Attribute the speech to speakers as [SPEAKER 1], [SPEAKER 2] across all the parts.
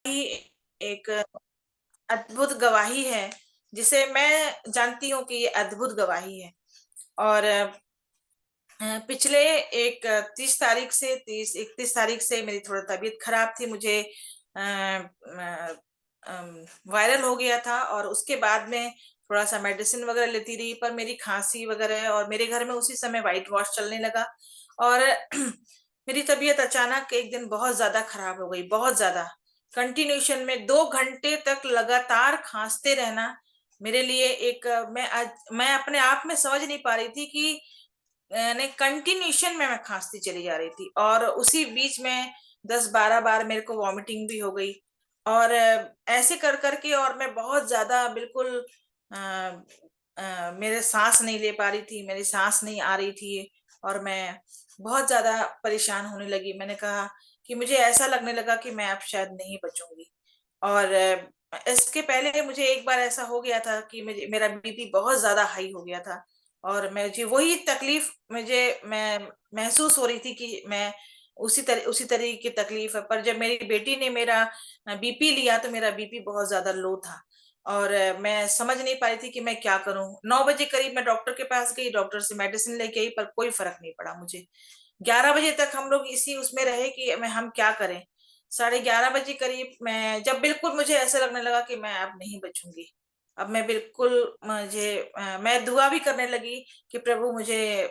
[SPEAKER 1] ही एक अद्भुत गवाही है, जिसे मैं जानती हूँ कि ये अद्भुत गवाही है। और पिछले एक 30 तारीख से 31 तारीख से मेरी थोड़ा तबीयत खराब थी। मुझे वायरल हो गया था और उसके बाद में थोड़ा सा मेडिसिन वगैरह लेती रही, पर मेरी खांसी वगैरह और मेरे घर में उसी समय व्हाइट वॉश चलने लगा। और मेरी तबीयत अचानक एक दिन बहुत ज्यादा खराब हो गई, बहुत ज्यादा। कंटिन्यूशन में 2 घंटे तक लगातार खांसते रहना मेरे लिए एक मैं अपने आप में समझ नहीं पा रही थी कि ने कंटिन्यूशन में मैं खांसती चली जा रही थी, और उसी बीच में 10-12 बार मेरे को वॉमिटिंग भी हो गई। और ऐसे कर करके और मैं बहुत ज्यादा बिल्कुल अ, मेरे सांस नहीं ले पा रही थी, मेरी सांस नहीं आ रही थी। और मैं बहुत ज्यादा परेशान होने लगी। मैंने कहा कि मुझे ऐसा लगने लगा कि मैं अब शायद नहीं बचूंगी। और इसके पहले मुझे एक बार ऐसा हो गया था कि मुझे मेरा बीपी बहुत ज्यादा हाई हो गया था, और मुझे वही तकलीफ मुझे मैं महसूस हो रही थी कि मैं उसी तरह की तकलीफ है। पर जब मेरी बेटी ने मेरा बीपी लिया तो मेरा बीपी बहुत ज्यादा लो था। और मैं समझ नहीं पा रही थी कि मैं क्या करूं। 9 बजे करीब मैं डॉक्टर के पास गई, डॉक्टर से मेडिसिन लेके आई, पर कोई फर्क नहीं पड़ा मुझे। 11 बजे तक हम लोग इसी उसमें रहे कि हम क्या करें। 11:30 बजे करीब मैं जब बिल्कुल मुझे ऐसा लगने लगा कि मैं अब नहीं बचूंगी, अब मैं बिल्कुल मैं दुआ भी करने लगी कि प्रभु मुझे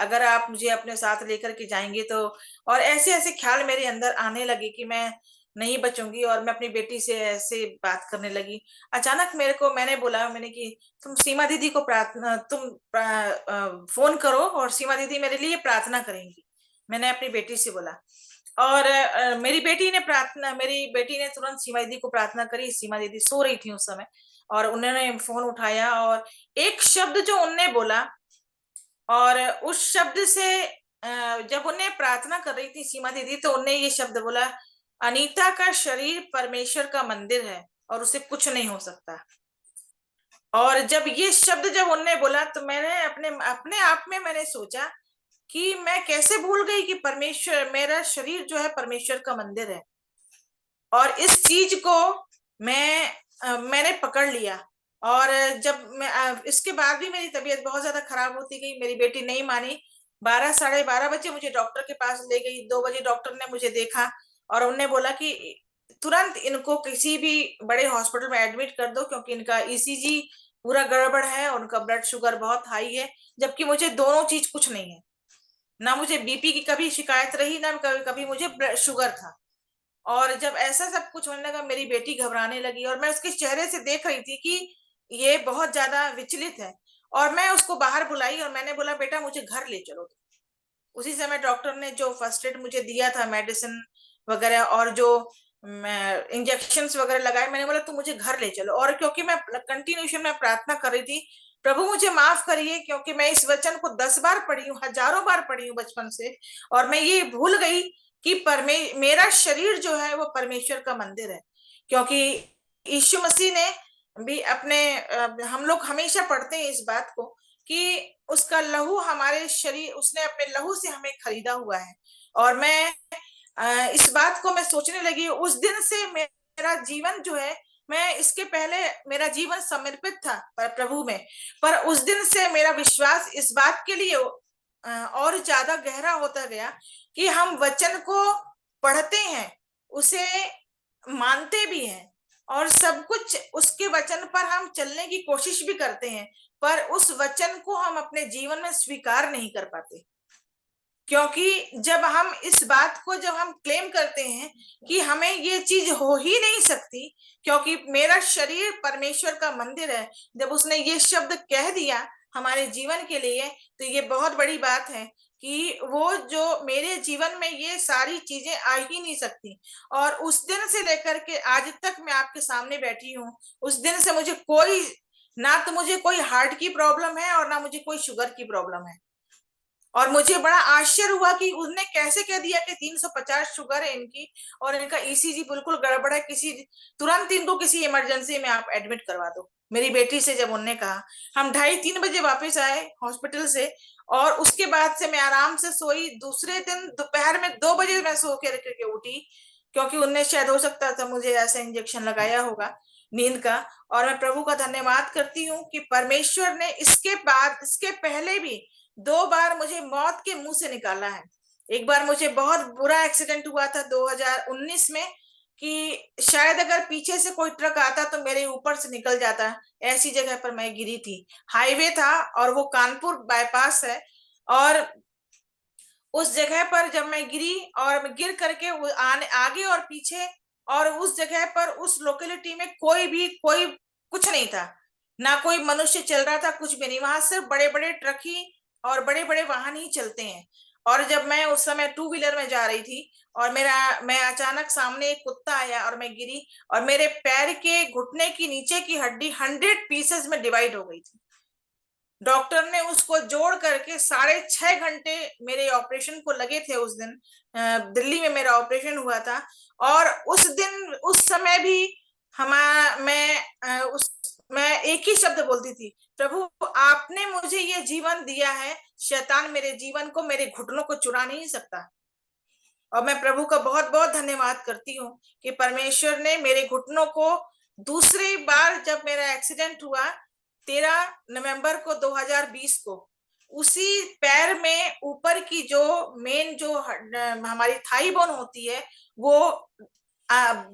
[SPEAKER 1] अगर आप मुझे अपने साथ लेकर के जाएंगे तो। और ऐसे ऐसे ख्याल मेरे अंदर आने लगे कि मैं नहीं बचूंगी, और मैं अपनी बेटी से ऐसे बात करने लगी। अचानक मैंने बोला, मैंने कि तुम सीमा दीदी को प्रार्थना तुम फोन करो और सीमा दीदी मेरे लिए प्रार्थना करेंगी। मैंने अपनी बेटी से बोला। और मेरी बेटी ने तुरंत सीमा दीदी को प्रार्थना करी। सीमा दीदी सो रही थी उस समय, और उन्होंने फोन उठाया और एक शब्द जो उनने बोला, और उस शब्द से जब उन्हें प्रार्थना कर रही थी सीमा दीदी, तो उन्हें ये शब्द बोला, अनीता का शरीर परमेश्वर का मंदिर है और उसे कुछ नहीं हो सकता। और जब उनने बोला तो मैंने अपने अपने आप में मैंने सोचा कि मैं कैसे भूल गई कि परमेश्वर, मेरा शरीर जो है परमेश्वर का मंदिर है। और इस चीज को मैंने पकड़ लिया। और इसके बाद भी मेरी तबीयत बहुत ज्यादा खराब होती गई, मेरी बेटी नहीं मानी। 12 साढ़े 12 बजे मुझे डॉक्टर के पास ले गई। 2 बजे डॉक्टर ने मुझे देखा और उनने बोला कि तुरंत इनको किसी भी बड़े हॉस्पिटल में एडमिट कर दो, क्योंकि इनका ईसीजी पूरा गड़बड़ है और उनका ब्लड शुगर बहुत हाई है। जबकि मुझे दोनों चीज कुछ नहीं है, ना मुझे बीपी की कभी शिकायत रही, ना कभी कभी मुझे ब्लड शुगर था। और जब ऐसा सब कुछ होने लगा, मेरी बेटी घबराने लगी, और मैं उसके चेहरे से देख रही थी कि ये बहुत ज्यादा विचलित है। और मैं उसको बाहर बुलाई और मैंने बोला, बेटा मुझे घर ले चलो। उसी समय डॉक्टर ने जो फर्स्ट एड मुझे दिया था, मेडिसिन वगैरह और जो इंजेक्शंस वगैरह लगाए, मैंने बोला तुम मुझे घर ले चलो। और क्योंकि मैं कंटिन्यूशन में प्रार्थना कर रही थी, प्रभु मुझे माफ करिए, क्योंकि मैं इस वचन को 10 बार पढ़ी हूँ, हजारों बार पढ़ी हूँ बचपन से, और मैं ये भूल गई कि मेरा शरीर जो है वो परमेश्वर का मंदिर है। क्योंकि यीशु मसीह ने भी हम लोग हमेशा पढ़ते हैं इस बात को कि उसका लहू हमारे शरीर, उसने अपने लहू से हमें खरीदा हुआ है। और मैं इस बात को मैं सोचने लगी, उस दिन से मेरा जीवन जो है, मैं इसके पहले मेरा जीवन समर्पित था पर प्रभु में, पर उस दिन से मेरा विश्वास इस बात के लिए और ज्यादा गहरा होता गया कि हम वचन को पढ़ते हैं, उसे मानते भी हैं, और सब कुछ उसके वचन पर हम चलने की कोशिश भी करते हैं, पर उस वचन को हम अपने जीवन में स्वीकार नहीं कर पाते। क्योंकि जब हम क्लेम करते हैं कि हमें ये चीज हो ही नहीं सकती, क्योंकि मेरा शरीर परमेश्वर का मंदिर है, जब उसने ये शब्द कह दिया हमारे जीवन के लिए, तो ये बहुत बड़ी बात है कि वो जो मेरे जीवन में ये सारी चीजें आ ही नहीं सकती। और उस दिन से लेकर के आज तक मैं आपके सामने बैठी हूँ। उस दिन से ना तो मुझे कोई हार्ट की प्रॉब्लम है और ना मुझे कोई शुगर की प्रॉब्लम है। और मुझे बड़ा आश्चर्य हुआ कि उसने कैसे कह दिया कि 350 शुगर है इनकी, और इनका ईसीजी बिल्कुल गड़बड़ है, तुरंत इनको किसी इमरजेंसी में आप एडमिट करवा दो। मेरी बेटी से जब उन्होंने कहा, हम 2:30-3 बजे वापस आए हॉस्पिटल से, और उसके बाद से मैं आराम से सोई। दूसरे दिन दोपहर में 2 बजे मैं सो के उठी। क्योंकि उनने शायद हो सकता था मुझे ऐसा इंजेक्शन लगाया होगा नींद का। और मैं प्रभु का धन्यवाद करती हूँ कि परमेश्वर ने इसके बाद, इसके पहले भी 2 बार मुझे मौत के मुंह से निकाला है। एक बार मुझे बहुत बुरा एक्सीडेंट हुआ था 2019 में, कि शायद अगर पीछे से कोई ट्रक आता तो मेरे ऊपर से निकल जाता। ऐसी जगह पर मैं गिरी थी, हाईवे था और वो कानपुर बाईपास है। और उस जगह पर जब मैं गिरी और मैं गिर करके आने आगे और पीछे, और उस जगह पर उस लोकेलिटी में कोई कुछ नहीं था, ना कोई मनुष्य चल रहा था, कुछ भी नहीं। वहां सिर्फ बड़े बड़े ट्रक ही और बड़े बड़े वाहन ही चलते हैं। और जब मैं उस समय 2 व्हीलर में जा रही थी और मैं अचानक सामने एक कुत्ता आया और मैं गिरी, और मेरे पैर के घुटने की नीचे की हड्डी 100 पीसेस में डिवाइड हो गई थी। डॉक्टर ने उसको जोड़ करके 6.5 घंटे मेरे ऑपरेशन को लगे थे उस दिन। दिल्ली में मेरा ऑपरेशन हुआ था। और उस दिन, उस समय भी हमारा मैं एक ही शब्द बोलती थी, प्रभु आपने मुझे ये जीवन दिया है, शैतान मेरे जीवन को, मेरे घुटनों को चुरा नहीं सकता। और मैं प्रभु का बहुत बहुत धन्यवाद करती हूँ कि परमेश्वर ने मेरे घुटनों को, दूसरी बार जब मेरा एक्सीडेंट हुआ 13 नवंबर को 2020 को, उसी पैर में ऊपर की जो मेन जो हमारी थाई बोन होती है, वो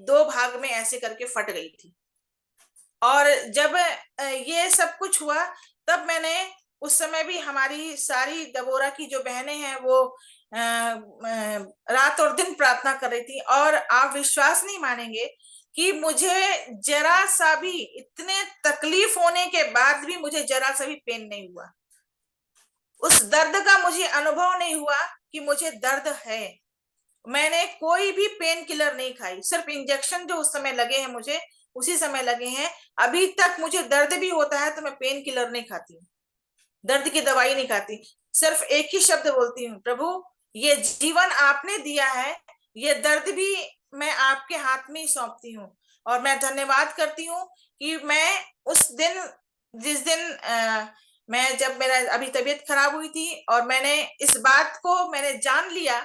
[SPEAKER 1] 2 भाग में ऐसे करके फट गई थी। और जब ये सब कुछ हुआ, तब मैंने, उस समय भी हमारी सारी दबोरा की जो बहनें हैं वो रात और दिन प्रार्थना कर रही थी। और आप विश्वास नहीं मानेंगे कि मुझे जरा सा भी, इतने तकलीफ होने के बाद भी मुझे जरा सा भी पेन नहीं हुआ। उस दर्द का मुझे अनुभव नहीं हुआ कि मुझे दर्द है। मैंने कोई भी पेन किलर नहीं खाई, सिर्फ इंजेक्शन जो उस समय लगे हैं मुझे, उसी समय लगे हैं। अभी तक मुझे दर्द भी होता है तो मैं पेन किलर नहीं खाती हूँ, दर्द की दवाई नहीं खाती। सिर्फ एक ही शब्द बोलती हूँ, प्रभु ये जीवन आपने दिया है, ये दर्द भी मैं आपके हाथ में ही सौंपती हूँ। और मैं धन्यवाद करती हूँ कि मैं उस दिन, जिस दिन मैं, जब मेरा अभी तबीयत खराब हुई थी और मैंने इस बात को मैंने जान लिया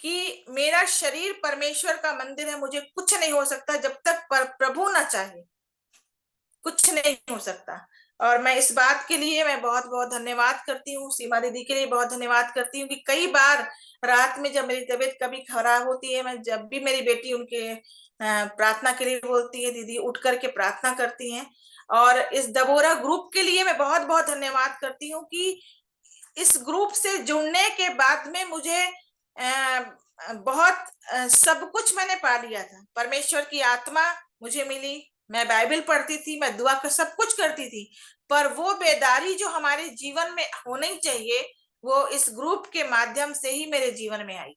[SPEAKER 1] कि मेरा शरीर परमेश्वर का मंदिर है, मुझे कुछ नहीं हो सकता जब तक प्रभु ना चाहे, कुछ नहीं हो सकता। और मैं इस बात के लिए मैं बहुत बहुत धन्यवाद करती हूँ, सीमा दीदी के लिए बहुत धन्यवाद करती हूँ कि कई बार रात में जब मेरी तबीयत कभी खराब होती है, मैं जब भी, मेरी बेटी उनके प्रार्थना के लिए बोलती है, दीदी उठ करके प्रार्थना करती हैं। और इस दबोरा ग्रुप के लिए मैं बहुत बहुत धन्यवाद करती हूँ कि इस ग्रुप से जुड़ने के बाद में मुझे बहुत सब कुछ मैंने पा लिया था। परमेश्वर की आत्मा मुझे मिली, मैं बाइबल पढ़ती थी, मैं दुआ कर सब कुछ करती थी, पर वो बेदारी जो हमारे जीवन में होनी चाहिए, वो इस ग्रुप के माध्यम से ही मेरे जीवन में आई।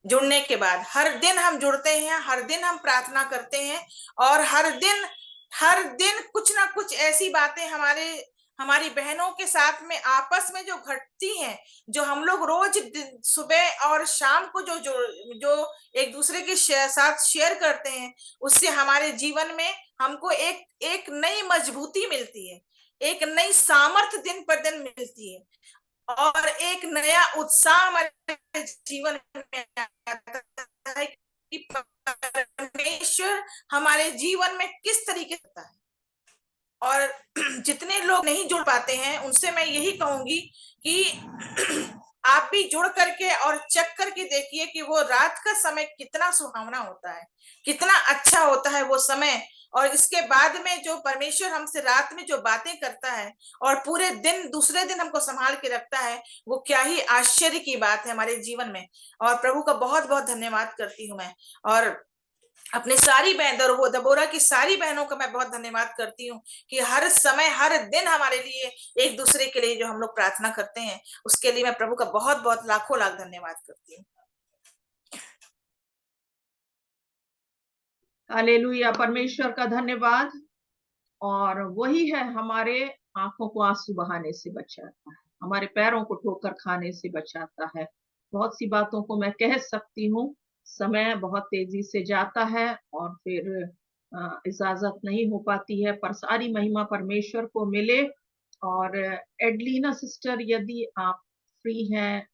[SPEAKER 1] जुड़ने के बाद हर दिन हम जुड़ते हैं, हर दिन हम प्रार्थना करते हैं, और हर दिन कुछ ना कुछ ऐसी बातें हमारी बहनों के साथ में आपस में जो घटती हैं, जो हम लोग रोज सुबह और शाम को जो जो जो एक दूसरे के साथ शेयर करते हैं, उससे हमारे जीवन में हमको एक एक नई मजबूती मिलती है, एक नई सामर्थ्य दिन पर दिन मिलती है, और एक नया उत्साह हमारे जीवन में आता है कि परमेश्वर हमारे जीवन में किस तरीके से होता है। और जितने लोग नहीं जुड़ पाते हैं उनसे मैं यही कहूंगी कि आप भी जुड़ करके और चेक करके देखिए कि वो रात का समय कितना सुहावना होता है, कितना अच्छा होता है वो समय। और इसके बाद में जो परमेश्वर हमसे रात में जो बातें करता है और पूरे दिन, दूसरे दिन हमको संभाल के रखता है, वो क्या ही आश्चर्य की बात है हमारे जीवन में। और प्रभु का बहुत बहुत धन्यवाद करती हूँ मैं। और अपने सारी बहन, दबोरा की सारी बहनों का मैं बहुत धन्यवाद करती हूँ कि हर समय, हर दिन हमारे लिए, एक दूसरे के लिए जो हम लोग प्रार्थना करते हैं, उसके लिए मैं प्रभु का बहुत बहुत लाखों लाख धन्यवाद करती हूँ।
[SPEAKER 2] हालेलुया, परमेश्वर का धन्यवाद। और वही है हमारे आंखों को आंसू बहाने से बचाता है, हमारे पैरों को ठोकर खाने से बचाता है। बहुत सी बातों को मैं कह सकती हूँ, समय बहुत तेजी से जाता है और फिर इजाजत नहीं हो पाती है, पर सारी महिमा परमेश्वर को मिले। और एडलीना सिस्टर, यदि आप फ्री हैं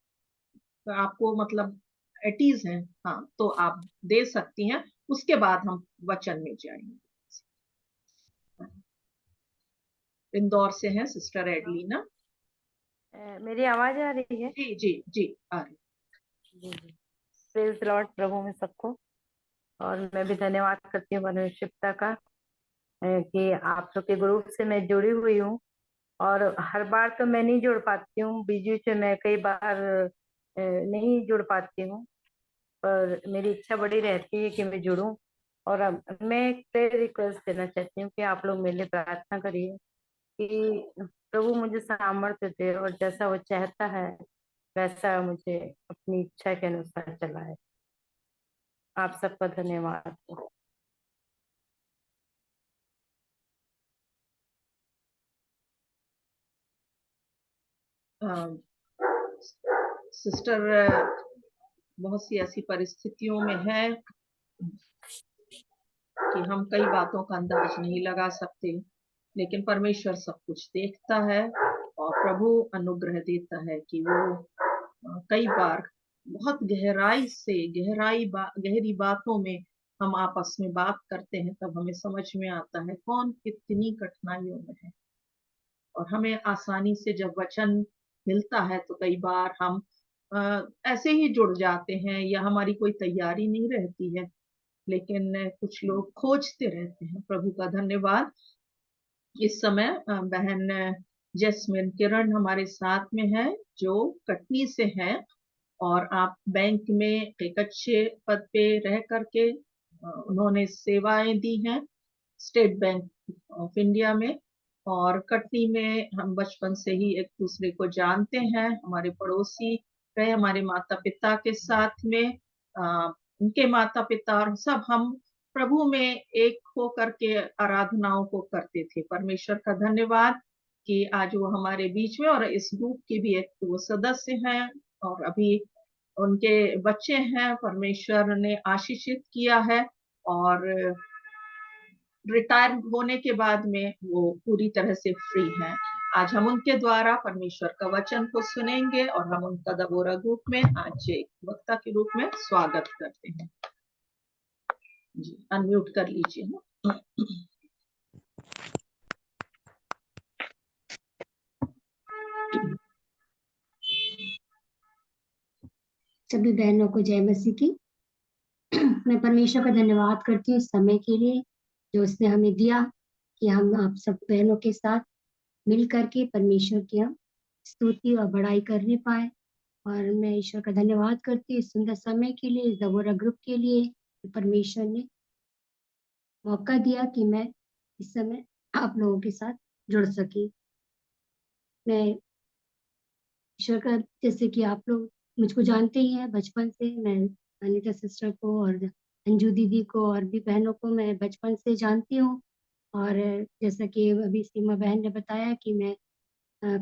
[SPEAKER 2] तो आपको मतलब एटीज हैं, हाँ, तो आप दे सकती हैं, उसके बाद हम वचन में जाएंगे। इंदौर से हैं सिस्टर एडलीना।
[SPEAKER 3] मेरी आवाज आ रही है?
[SPEAKER 2] जी जी जी, आ रही।
[SPEAKER 3] जी जी। प्रेज द लॉर्ड, प्रभु में सबको। और मैं भी धन्यवाद करती हूँ परमेश्वरता का कि आप सबके ग्रुप से मैं जुड़ी हुई हूँ। और हर बार तो मैं नहीं जुड़ पाती हूँ, बिजी से मैं कई बार नहीं जुड़ पाती हूँ, पर मेरी इच्छा बड़ी रहती है कि मैं जुड़ूं। और अब मैं एक प्रेयर रिक्वेस्ट देना चाहती हूँ कि आप लोग मेरे लिए प्रार्थना करिए कि प्रभु मुझे सामर्थ्य दे और जैसा वो चाहता है वैसा मुझे अपनी इच्छा के अनुसार चलाए। आप सबका धन्यवाद।
[SPEAKER 2] सिस्टर बहुत सी ऐसी परिस्थितियों में है कि हम कई बातों का अंदाज नहीं लगा सकते, लेकिन परमेश्वर सब कुछ देखता है और प्रभु अनुग्रह देता है कि वो कई बार बहुत गहराई से गहरी बातों में हम आपस में बात करते हैं, तब हमें समझ में आता है कौन कितनी कठिनाइयों में है। और हमें आसानी से जब वचन मिलता है तो कई बार हम ऐसे ही जुड़ जाते हैं या हमारी कोई तैयारी नहीं रहती है, लेकिन कुछ लोग खोजते रहते हैं। प्रभु का धन्यवाद। इस समय बहन जैस्मिन किरण हमारे साथ में है, जो कटनी से है, और आप बैंक में एक अच्छे पद पे रह करके उन्होंने सेवाएं दी हैं स्टेट बैंक ऑफ इंडिया में। और कटनी में हम बचपन से ही एक दूसरे को जानते हैं, हमारे पड़ोसी रहे, हमारे माता पिता के साथ में उनके माता पिता और सब हम प्रभु में एक हो करके आराधनाओं को करते थे। परमेश्वर का धन्यवाद कि आज वो हमारे बीच में, और इस ग्रुप की भी एक वो सदस्य हैं, और अभी उनके बच्चे हैं, परमेश्वर ने आशीषित किया है, और रिटायर होने के बाद में वो पूरी तरह से फ्री हैं। आज हम उनके द्वारा परमेश्वर का वचन को सुनेंगे और हम उनका दबोरा ग्रुप में आज एक वक्ता के रूप में स्वागत करते हैं। जी, अनम्यूट कर लीजिए ना।
[SPEAKER 4] सभी बहनों को जय मसीह की। मैं परमेश्वर का धन्यवाद करती हूँ इस समय के लिए जो उसने हमें दिया कि हम आप सब बहनों के साथ मिल करके परमेश्वर की हम स्तुति और बड़ाई करने पाए। और मैं ईश्वर का धन्यवाद करती हूँ इस सुंदर समय के लिए, इस दबोरा ग्रुप के लिए, परमेश्वर ने मौका दिया कि मैं इस समय आप लोगों के साथ जुड़ सकी। मैं ईश्वर का, जैसे कि आप लोग मुझको जानते ही हैं बचपन से, मैं अनीता सिस्टर को और अंजू दीदी को और भी बहनों को मैं बचपन से जानती हूँ। और जैसा कि अभी सीमा बहन ने बताया कि मैं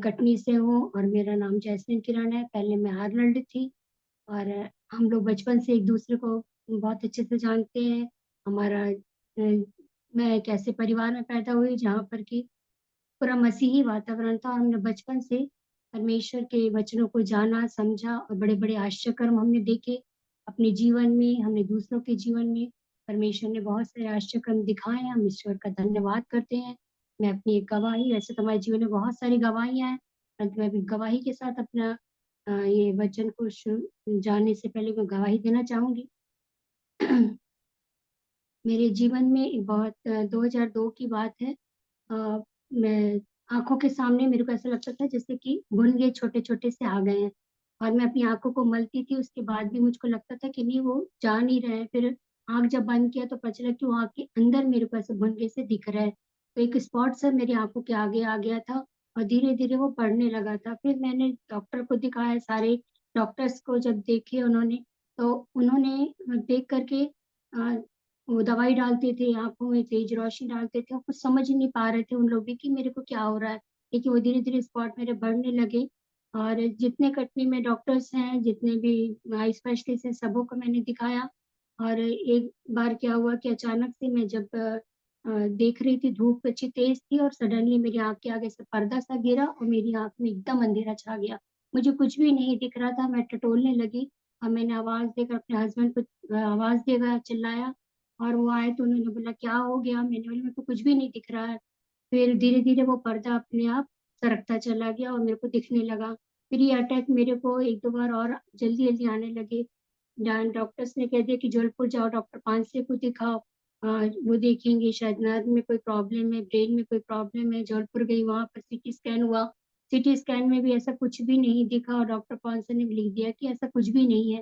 [SPEAKER 4] कटनी से हूँ और मेरा नाम जैस्मिन किरण है। पहले मैं हारलैंड थी और हम लोग बचपन से एक दूसरे को बहुत अच्छे से जानते हैं। हमारा मैं एक ऐसे परिवार में पैदा हुई जहाँ पर कि पूरा मसीही वातावरण था। हमने बचपन से परमेश्वर के वचनों को जाना, समझा और बड़े बड़े आश्चर्य कर्म हमने देखे अपने जीवन में, हमने दूसरों के जीवन में। परमेश्वर ने बहुत सारे आश्चर्य कर्म दिखाए, हम ईश्वर का धन्यवाद करते हैं। मैं अपनी एक गवाही, वैसे तो हमारे जीवन में बहुत सारी गवाहियां हैं, परंतु मैं अपनी गवाही के साथ अपना ये वचन को जानने से पहले मैं गवाही देना चाहूंगी। मेरे जीवन में एक बहुत 2002 की बात है। मैं आंखों के सामने मेरे को ऐसा लगता था जैसे कि भुनगे छोटे छोटे से आ गए हैं, और मैं अपनी आंखों को मलती थी, उसके बाद भी मुझको लगता था कि नहीं वो जा नहीं रहे हैं। फिर आंख जब बंद किया तो पता चला कि वो आंख के अंदर मेरे को ऐसे भुनगे से दिख रहा है। तो एक स्पॉट सा मेरी आंखों के आगे आ गया था और धीरे धीरे वो बढ़ने लगा था। फिर मैंने डॉक्टर को दिखाया, सारे डॉक्टर्स को जब देखे उन्होंने, तो उन्होंने देख करके वो दवाई डालते थे, आंखों में तेज रोशनी डालते थे और कुछ समझ ही नहीं पा रहे थे उन लोग भी कि मेरे को क्या हो रहा है। लेकिन वो धीरे धीरे स्पॉट मेरे बढ़ने लगे। और जितने कटनी में डॉक्टर्स हैं, जितने भी आई स्पेशलिस्ट हैं, सबों को मैंने दिखाया। और एक बार क्या हुआ कि अचानक से मैं जब देख रही थी, धूप अच्छी तेज थी और सडनली मेरी आंख के आगे से पर्दा सा गिरा और मेरी आंख में एकदम अंधेरा छा गया। मुझे कुछ भी नहीं दिख रहा था, मैं टटोलने लगी और मैंने आवाज़ देकर अपने हस्बैंड को आवाज़ देकर चिल्लाया, और वो आए तो उन्होंने बोला क्या हो गया? मैंने बोला मेरे को कुछ भी नहीं दिख रहा है। फिर धीरे-धीरे वो पर्दा अपने आप सरकता चला गया और मेरे को दिखने लगा। फिर ये अटैक मेरे को 1-2 बार और जल्दी-जल्दी आने लगे। डॉक्टर्स ने कह दिया कि जबलपुर जाओ, डॉक्टर पांसे को दिखाओ। वो देखेंगे शायद नर्व में कोई प्रॉब्लम है, ब्रेन में कोई प्रॉब्लम है। जबलपुर गई, वहाँ पर सीटी स्कैन हुआ। सीटी स्कैन में भी ऐसा कुछ भी नहीं दिखा और डॉक्टर पांसे ने लिख दिया कि ऐसा कुछ भी नहीं है।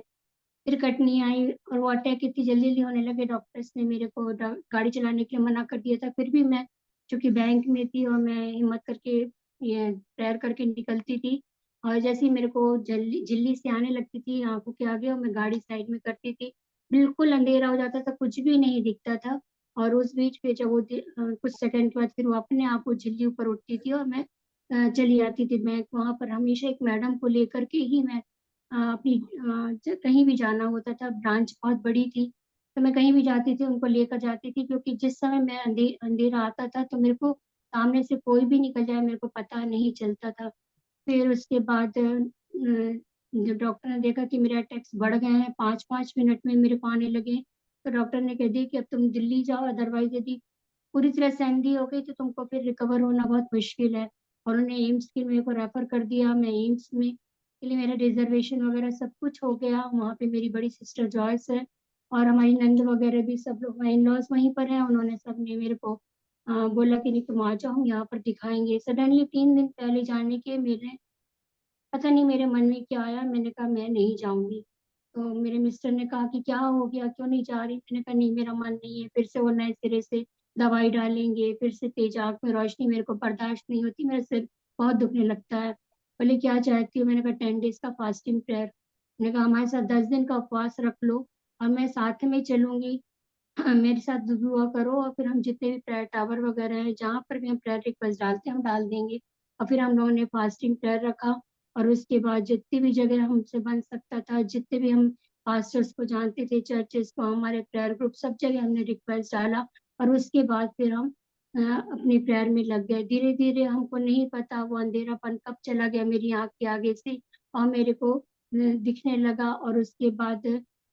[SPEAKER 4] फिर कटनी आई और वो अटैक इतनी जल्दी-जल्दी होने लगे, डॉक्टर्स ने मेरे को गाड़ी चलाने के लिए मना कर दिया था। फिर भी मैं चूँकि बैंक में थी और मैं हिम्मत करके ये प्रेयर करके निकलती थी, और जैसे ही मेरे को झिल्ली सी आने लगती थी आँखों के आगे, और मैं गाड़ी साइड में करती थी, बिल्कुल अंधेरा हो जाता था, कुछ भी नहीं दिखता था। और उस बीच पे जब वो कुछ सेकंड के बाद फिर वो अपने आप वो झिल्ली ऊपर उठती थी और मैं चली आती थी बैंक। वहाँ पर हमेशा एक मैडम को लेकर के ही मैं अपनी कहीं भी जाना होता था, ब्रांच बहुत बड़ी थी, तो मैं कहीं भी जाती थी उनको लेकर जाती थी, क्योंकि जिस समय मैं अंधेरा आता था तो मेरे को सामने से कोई भी निकल जाए मेरे को पता नहीं चलता था। फिर उसके बाद जब डॉक्टर ने देखा कि मेरे अटैक्स बढ़ गए हैं, 5-5 मिनट में मेरे को आने लगे, तो डॉक्टर ने कह दिया कि अब तुम दिल्ली जाओ, अदरवाइज़ यदि पूरी तरह सैंडी हो गई तो तुमको फिर रिकवर होना बहुत मुश्किल है। और उन्होंने एम्स के मेरे को रेफ़र कर दिया। मैं एम्स में के लिए मेरा रिज़र्वेशन वग़ैरह सब कुछ हो गया। वहाँ पे मेरी बड़ी सिस्टर जॉयस है और हमारी नंद वग़ैरह भी सब लोग, हमारे इन-लॉज़ वहीं पर हैं। उन्होंने सबने मेरे को बोला कि नहीं तुम आ जाओ, हम यहाँ पर दिखाएँगे। सडनली 3 दिन पहले जाने के मेरे पता नहीं मेरे मन में क्या आया, मैंने कहा मैं नहीं जाऊँगी। तो मेरे मिस्टर ने कहा कि क्या हो गया? क्यों नहीं जा रही? मैंने कहा नहीं मेरा मन नहीं है, फिर से वो नए सिरे से दवाई डालेंगे, फिर से तेज़ आँख में रोशनी मेरे को बर्दाश्त नहीं होती, मेरा सिर बहुत दुखने लगता है। बोले क्या चाहती हो? मैंने कहा 10 डेज़ का फास्टिंग प्रेयर। मैंने कहा हमारे साथ 10 दिन का उपवास रख लो और मैं साथ में चलूँगी। मेरे साथ दुआ करो और फिर हम जितने भी प्रेयर टावर वगैरह हैं, जहाँ पर भी हम प्रेयर रिक्वेस्ट डालते हैं, हम डाल देंगे। और फिर हम लोगों ने फास्टिंग प्रेयर रखा और उसके बाद जितनी भी जगह हमसे बन सकता था, जितने भी हम पास्टर्स को जानते थे, चर्चेज़ को, हमारे प्रेयर ग्रुप, सब जगह हमने रिक्वेस्ट डाला और उसके बाद फिर हम अपने प्रेयर में लग गए। धीरे-धीरे हमको नहीं पता वो अंधेरापन कब चला गया मेरी आँख के आगे से और मेरे को दिखने लगा। और उसके बाद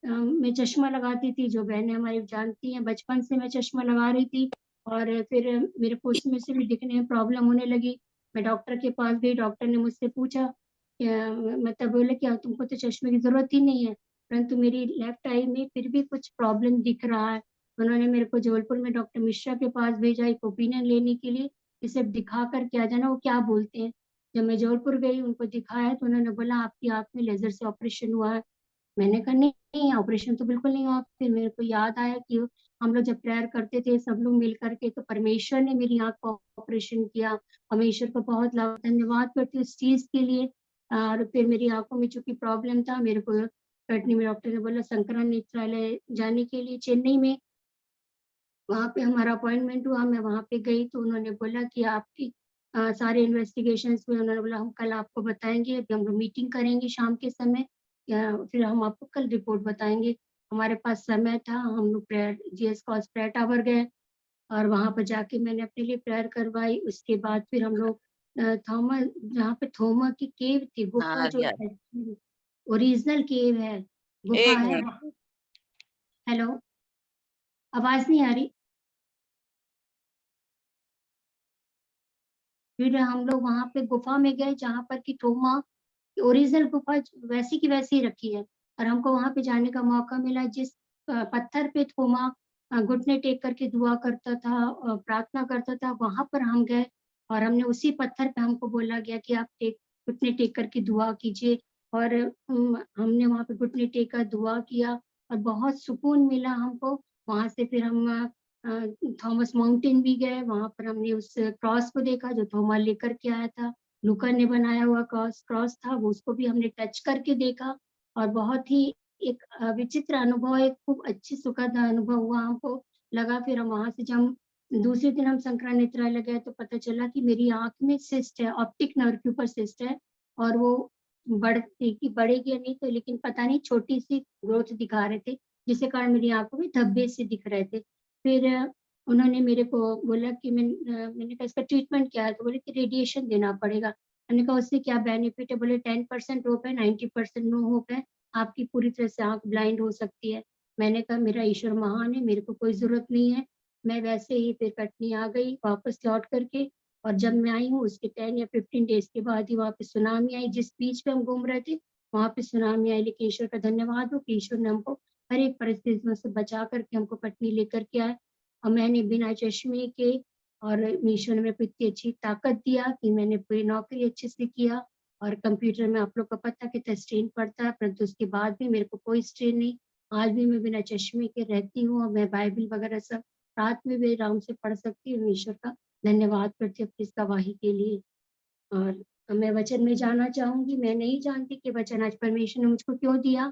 [SPEAKER 4] मैं चश्मा लगाती थी, जो बहनें हमारी जानती हैं, बचपन से मैं चश्मा लगा रही थी और फिर मेरे को उसमें से भी दिखने में प्रॉब्लम होने लगी। मैं डॉक्टर के पास गई, डॉक्टर ने मुझसे पूछा मतलब बोले क्या तुमको तो चश्मे की ज़रूरत ही नहीं है, परंतु मेरी लेफ्ट आई में फिर भी कुछ प्रॉब्लम दिख रहा है। उन्होंने मेरे को जबलपुर में डॉक्टर मिश्रा के पास भेजा एक ओपिनियन लेने के लिए, कि सिर्फ दिखा कर के आ जाना, वो क्या बोलते हैं। जब मैं जबलपुर गई, उनको दिखाया तो उन्होंने बोला आपकी आँख में लेज़र से ऑपरेशन हुआ है। मैंने कहा नहीं, नहीं ऑपरेशन तो बिल्कुल नहीं हुआ। फिर मेरे को याद आया कि हम लोग जब प्रेयर करते थे सब लोग मिल कर के, तो परमेश्वर ने मेरी आँख का ऑपरेशन किया। परमेश्वर को बहुत धन्यवाद करती हूँ इस चीज़ के लिए। और फिर मेरी आँखों में चूँकि प्रॉब्लम था, मेरे को कटनी में डॉक्टर ने बोला शंकरन नेत्रालय जाने के लिए चेन्नई में। वहाँ पे हमारा अपॉइंटमेंट हुआ, मैं वहाँ पे गई तो उन्होंने बोला कि आपकी सारे इन्वेस्टिगेशंस में, उन्होंने बोला हम कल आपको बताएँगे, अभी हम लोग मीटिंग करेंगे शाम के समय, या फिर हम आपको कल रिपोर्ट बताएँगे। हमारे पास समय था, हम लोग prayer GS cos prayer tower गए और वहाँ पर जाके मैंने अपने लिए प्रेयर करवाई। उसके बाद फिर हम लोग थोमा, जहाँ पे थोमा की केव थी, गुफ़ा
[SPEAKER 5] हाँ,
[SPEAKER 4] जो
[SPEAKER 5] या
[SPEAKER 4] एक्चुअली ओरिजिनल केव है, गुफ़ा
[SPEAKER 5] एक
[SPEAKER 4] है
[SPEAKER 5] मिनट।
[SPEAKER 4] वहाँ। हेलो, आवाज़ नहीं आ रही? फिर हम लोग वहाँ पे गुफ़ा में गए जहाँ पर कि थोमा ओरिजिनल गुफ़ा वैसी की वैसी रखी है और हमको वहाँ पे जाने का मौका मिला। जिस पत्थर पे थोमा घुटने टेक करके दुआ करता था, प्रार्थना करता था, वहाँ पर हम गए और हमने उसी पत्थर पे, हमको बोला गया कि आप घुटने टेक करके दुआ कीजिए। और हमने वहाँ पे घुटने टेका, दुआ किया और बहुत सुकून मिला हमको। वहाँ से फिर हम थॉमस माउंटेन भी गए, वहाँ पर हमने उस क्रॉस को देखा जो थोमा लेकर के आया था। लूका ने बनाया हुआ क्रॉस क्रॉस था, वो उसको भी हमने टच करके देखा और बहुत ही एक विचित्र अनुभव, एक खूब अच्छी सुखद अनुभव हुआ हमको लगा। फिर हम वहाँ से जब हम दूसरे दिन हम शंकरा नेत्रालय गए तो पता चला कि मेरी आँख में सिस्ट है, ऑप्टिक नर्व के ऊपर सिस्ट है और वो बढ़ेगी या नहीं तो, लेकिन पता नहीं छोटी-सी ग्रोथ दिखा रहे थे, जिसके कारण मेरी आँखों में धब्बे से दिख रहे थे। फिर उन्होंने मेरे को बोला कि मैंने कहा इसका ट्रीटमेंट क्या है? तो बोले कि रेडिएशन देना पड़ेगा। मैंने कहा उससे क्या बेनिफिट है? बोले 10% होप है, 90% नो होप है। आपकी पूरी तरह से आंख ब्लाइंड हो सकती है। मैंने कहा मेरा ईश्वर महान है, मेरे को कोई जरूरत नहीं है। मैं वैसे ही फिर कटनी आ गई वापस लौट करके, और जब मैं आई हूँ उसके 10 या 15 डेज के बाद ही वहाँ पे सुनामी आई। जिस बीच पे हम घूम रहे थे वहाँ पे सुनामी आई, लेकिन ईश्वर का धन्यवाद हो कि ईश्वर ने हमको हर एक परिस्थितियों से बचा करके हमको कटनी लेकर के आए। और मैंने बिना चश्मे के, और ईश्वर ने मेरे को इतनी अच्छी ताकत दिया कि मैंने पूरी नौकरी अच्छे से किया। और कंप्यूटर में आप लोग को पता है कितना स्ट्रेन पड़ता है, परंतु उसके बाद भी मेरे को कोई स्ट्रेन नहीं। आज भी मैं बिना चश्मे के रहती हूँ, और मैं बाइबल वगैरह सब रात में भी आराम से पढ़ सकती हूँ। ईश्वर का धन्यवाद करती हूँ इस गवाही के लिए। और मैं वचन में जाना चाहूंगी। मैं नहीं जानती कि वचन आज परमेश्वर ने मुझको क्यों दिया।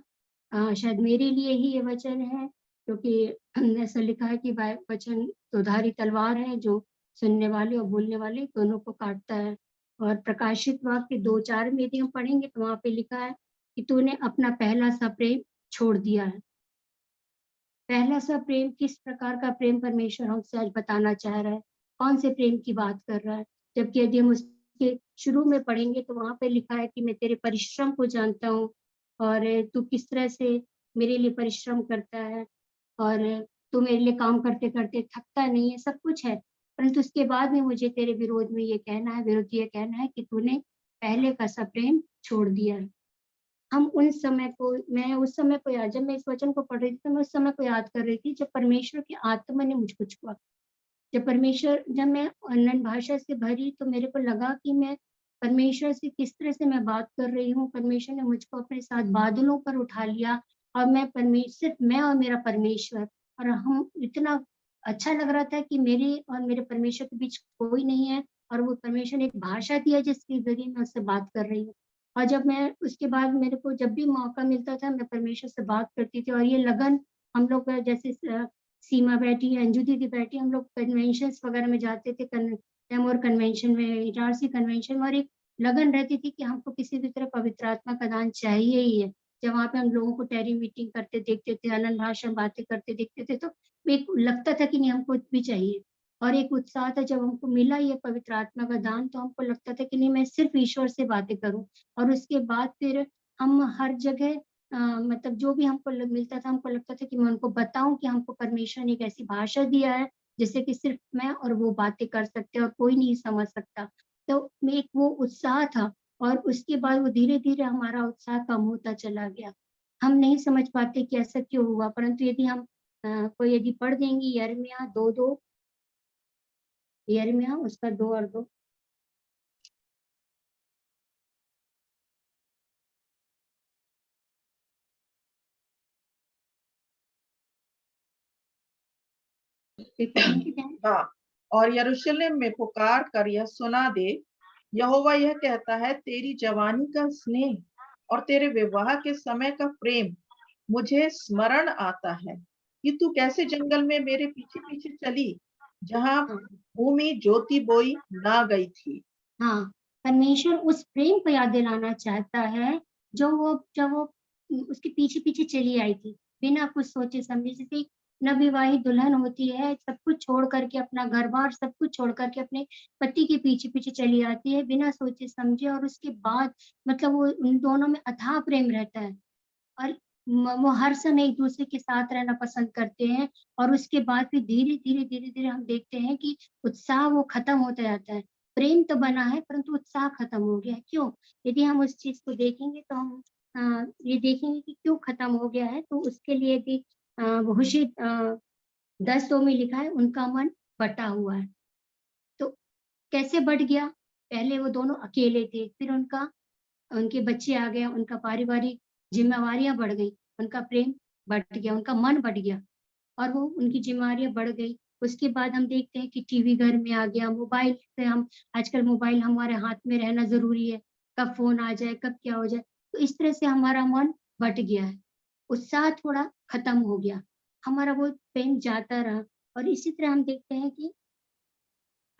[SPEAKER 4] शायद मेरे लिए ही ये वचन है, क्योंकि ऐसा लिखा है कि वचन दोधारी तलवार है जो सुनने वाले और बोलने वाले दोनों को काटता है। और प्रकाशित वाक्य 2:4 में यदि हम पढ़ेंगे तो वहां पे लिखा है कि तूने अपना पहला सा प्रेम छोड़ दिया है। पहला सा प्रेम, किस प्रकार का प्रेम परमेश्वर हमसे आज बताना चाह रहा है, कौन से प्रेम की बात कर रहा है। जबकि यदि हम उसके शुरू में पढ़ेंगे तो वहां पे लिखा है कि मैं तेरे परिश्रम को जानता हूँ, और तू किस तरह से मेरे लिए परिश्रम करता है, और तू मेरे लिए काम करते करते थकता नहीं है, सब कुछ है। परंतु उसके बाद में मुझे तेरे विरोध में ये कहना है, विरोध ये कहना है कि तूने पहले का सा प्रेम छोड़ दिया है। हम उन समय को, मैं उस समय को याद, जब मैं इस वचन को पढ़ रही थी तो मैं उस समय को याद कर रही थी जब परमेश्वर की आत्मा ने मुझको छुआ। जब मैं अनन्य भाषा से भरी तो मेरे को लगा कि मैं परमेश्वर से किस तरह से मैं बात कर रही हूँ। परमेश्वर ने मुझको अपने साथ बादलों पर उठा लिया, और मैं परमेश्वर, सिर्फ मैं और मेरा परमेश्वर, और हम इतना अच्छा लग रहा था कि मेरे और मेरे परमेश्वर के बीच कोई नहीं है, और वो परमेश्वर ने एक भाषा दिया जिसके जरिए मैं उससे बात कर रही हूँ। और जब मैं उसके बाद मेरे को जब भी मौका मिलता था मैं परमेश्वर से बात करती थी। और ये लगन, हम लोग जैसे सीमा बैठी, अंजू दीदी बैठी, हम लोग कन्वेंशन वगैरह में जाते थे, तैमूर कन्वेंशन में, इटारसी कन्वेंशन में, और एक लगन रहती थी कि हमको किसी भी तरह पवित्र आत्मा का दान चाहिए ही है। जब वहाँ पे हम लोगों को टेरी मीटिंग करते देखते थे, अनंत भाषण बातें करते देखते थे, तो एक लगता था कि नहीं हमको भी चाहिए। और एक उत्साह था जब हमको मिला ये पवित्र आत्मा का दान, तो हमको लगता था कि नहीं मैं सिर्फ ईश्वर से बातें करूं। और उसके बाद फिर हम हर जगह मतलब जो भी हमको मिलता था, हमको लगता था कि मैं उनको बताऊं कि हमको परमेश्वर ने एक ऐसी भाषा दिया है जिससे कि सिर्फ मैं और वो बातें कर सकते हैं और कोई नहीं समझ सकता। तो मैं एक वो उत्साह था, और उसके बाद वो धीरे धीरे हमारा उत्साह कम होता चला गया। हम नहीं समझ पाते कि ऐसा क्यों हुआ, परंतु यदि हम कोई यदि पढ़ देंगी यिर्मयाह 2:2, यिर्मयाह उसका 2:2।
[SPEAKER 2] हाँ, और यरूशलेम में पुकार कर यह सुना दे, यहोवा यह कहता है, तेरी जवानी का स्नेह और तेरे विवाह के समय का प्रेम मुझे स्मरण आता है कि तू कैसे जंगल में मेरे पीछे पीछे चली, जहां भूमि ज्योति बोई ना गई थी।
[SPEAKER 4] हाँ, परमेश्वर उस प्रेम को याद दिलाना चाहता है जब वो उसके पीछे पीछे चली आई थी, बिना कुछ सोचे समझे। जैसे एक नवविवाहित दुल्हन होती है, सब कुछ छोड़ करके, अपना घर बार सब कुछ छोड़ करके अपने पति के पीछे पीछे चली आती है बिना सोचे समझे, और उसके बाद मतलब वो उन दोनों में अथाह प्रेम रहता है, और वो हर समय एक दूसरे के साथ रहना पसंद करते हैं। और उसके बाद फिर धीरे धीरे धीरे धीरे हम देखते हैं कि उत्साह वो खत्म होता जाता है। प्रेम तो बना है परंतु उत्साह खत्म हो गया है। क्यों? यदि हम उस चीज को देखेंगे तो हम ये देखेंगे कि क्यों खत्म हो गया है। तो उसके लिए यदि होशे 10:2 में लिखा है, उनका मन बटा हुआ है। तो कैसे बट गया? पहले वो दोनों अकेले थे, फिर उनके बच्चे आ गए, उनका पारिवारिक जिम्मेवारियां बढ़ गई, उनका प्रेम बढ़ गया, उनका मन बढ़ गया, और वो उनकी जिम्मेवारियां बढ़ गई। उसके बाद हम देखते हैं कि टीवी घर में आ गया, मोबाइल से हम, आजकल मोबाइल हमारे हाथ में रहना जरूरी है, कब फोन आ जाए, कब क्या हो जाए। तो इस तरह से हमारा मन बट गया है, उत्साह थोड़ा खत्म हो गया, हमारा वो प्रेम जाता रहा। और इसी तरह हम देखते हैं कि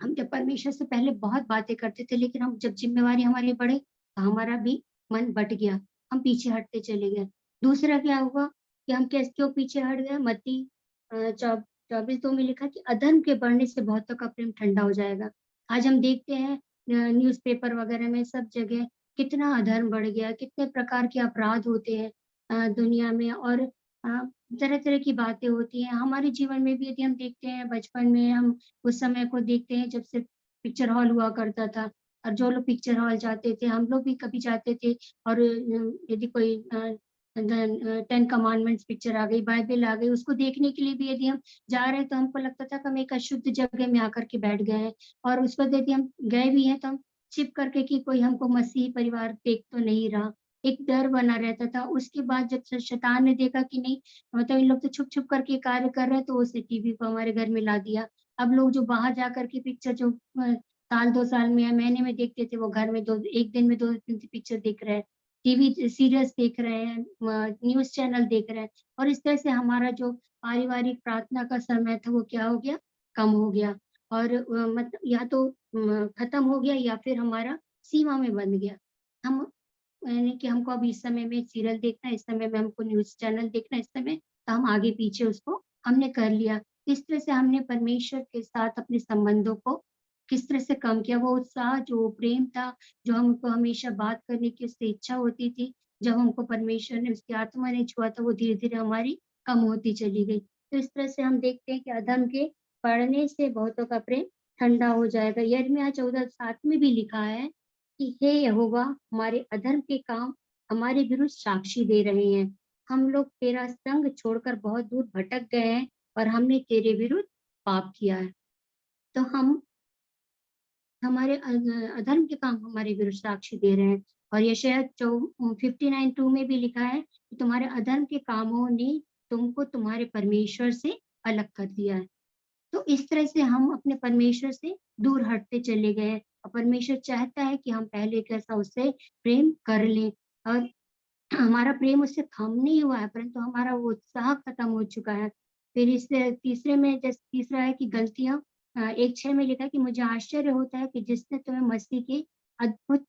[SPEAKER 4] हम जब परमेश्वर से पहले बहुत बातें करते थे, लेकिन हम जब जिम्मेवारी हमारी बढ़ी तो हमारा भी मन बट गया, हम पीछे हटते चले गए। दूसरा क्या हुआ कि हम कैसे क्यों पीछे हट गए? मत्ती 24:2 में लिखा कि अधर्म के बढ़ने से बहुतों का प्रेम ठंडा हो जाएगा। आज हम देखते हैं न्यूज़पेपर वगैरह में सब जगह कितना अधर्म बढ़ गया, कितने प्रकार के अपराध होते हैं। दुनिया में, और तरह तरह की बातें होती हैं हमारे जीवन में भी। यदि हम देखते हैं बचपन में, हम उस समय को देखते हैं जब से पिक्चर हॉल हुआ करता था, और जो लोग पिक्चर हॉल जाते थे, हम लोग भी कभी जाते थे। और यदि कोई 10 कमांडमेंट्स पिक्चर आ गई, बाइबल आ गई, उसको देखने के लिए भी यदि हम जा रहे हैं तो हमको लगता था कि हम एक अशुद्ध जगह में आकर के बैठ गए हैं। और उस वक्त यदि हम गए भी हैं तो हम छिप करके कि कोई हमको मसीही परिवार देख तो नहीं रहा, एक डर बना रहता था। उसके बाद जब शैतान ने देखा कि नहीं, मतलब इन लोग तो छुप छुप करके कार्य कर रहे हैं, तो उसने टीवी को हमारे घर में ला दिया। अब लोग जो बाहर जा करके पिक्चर जो साल 2 साल में या महीने में देखते थे, वो घर में एक दिन में 2-3 पिक्चर देख रहे हैं, टीवी सीरियल्स देख रहे हैं, न्यूज़ चैनल देख रहे हैं। और इस तरह से हमारा जो पारिवारिक प्रार्थना का समय था वो क्या हो गया, कम हो गया। और मतलब या तो खत्म हो गया या फिर हमारा सीमा में बंध गया। हम यानी कि हमको अब इस समय में सीरियल देखना है, इस समय में हमको न्यूज़ चैनल देखना है, इस समय तो हम आगे पीछे उसको हमने कर लिया। इस तरह से हमने परमेश्वर के साथ अपने संबंधों को किस तरह से कम किया। वो उत्साह, जो प्रेम था, जो हमको हमेशा बात करने की उससे इच्छा होती थी, जब हमको परमेश्वर ने, उसकी आत्मा ने छुआ था, वो धीरे-धीरे हमारी कम होती चली गई। तो इस तरह से हम देखते हैं कि अधर्म के बढ़ने से बहुतों का प्रेम ठंडा हो जाएगा। यिर्मयाह 14:7 में भी लिखा है कि हे यहोवा, हमारे अधर्म के काम हमारे विरुद्ध साक्षी दे रहे हैं। हम लोग तेरा संग छोड़कर बहुत दूर भटक गए हैं और हमने तेरे विरुद्ध पाप किया है। तो हम हमारे अधर्म के काम हमारे विरुद्ध साक्षी दे रहे हैं। और यशायाह 59:2 में भी लिखा है कि तुम्हारे अधर्म के कामों ने तुमको तुम्हारे परमेश्वर से अलग कर दिया है। तो इस तरह से हम अपने परमेश्वर से दूर हटते चले गए हैं, और परमेश्वर चाहता है कि हम पहले कैसा उससे प्रेम कर लें। और हमारा प्रेम उससे कम नहीं हुआ है, परंतु हमारा वो उत्साह खत्म हो चुका है। फिर इस तीसरे में, जैसे तीसरा है कि गलतियां, 1:6 में लिखा है कि मुझे आश्चर्य होता है कि जिसने तुम्हें मसीह के अद्भुत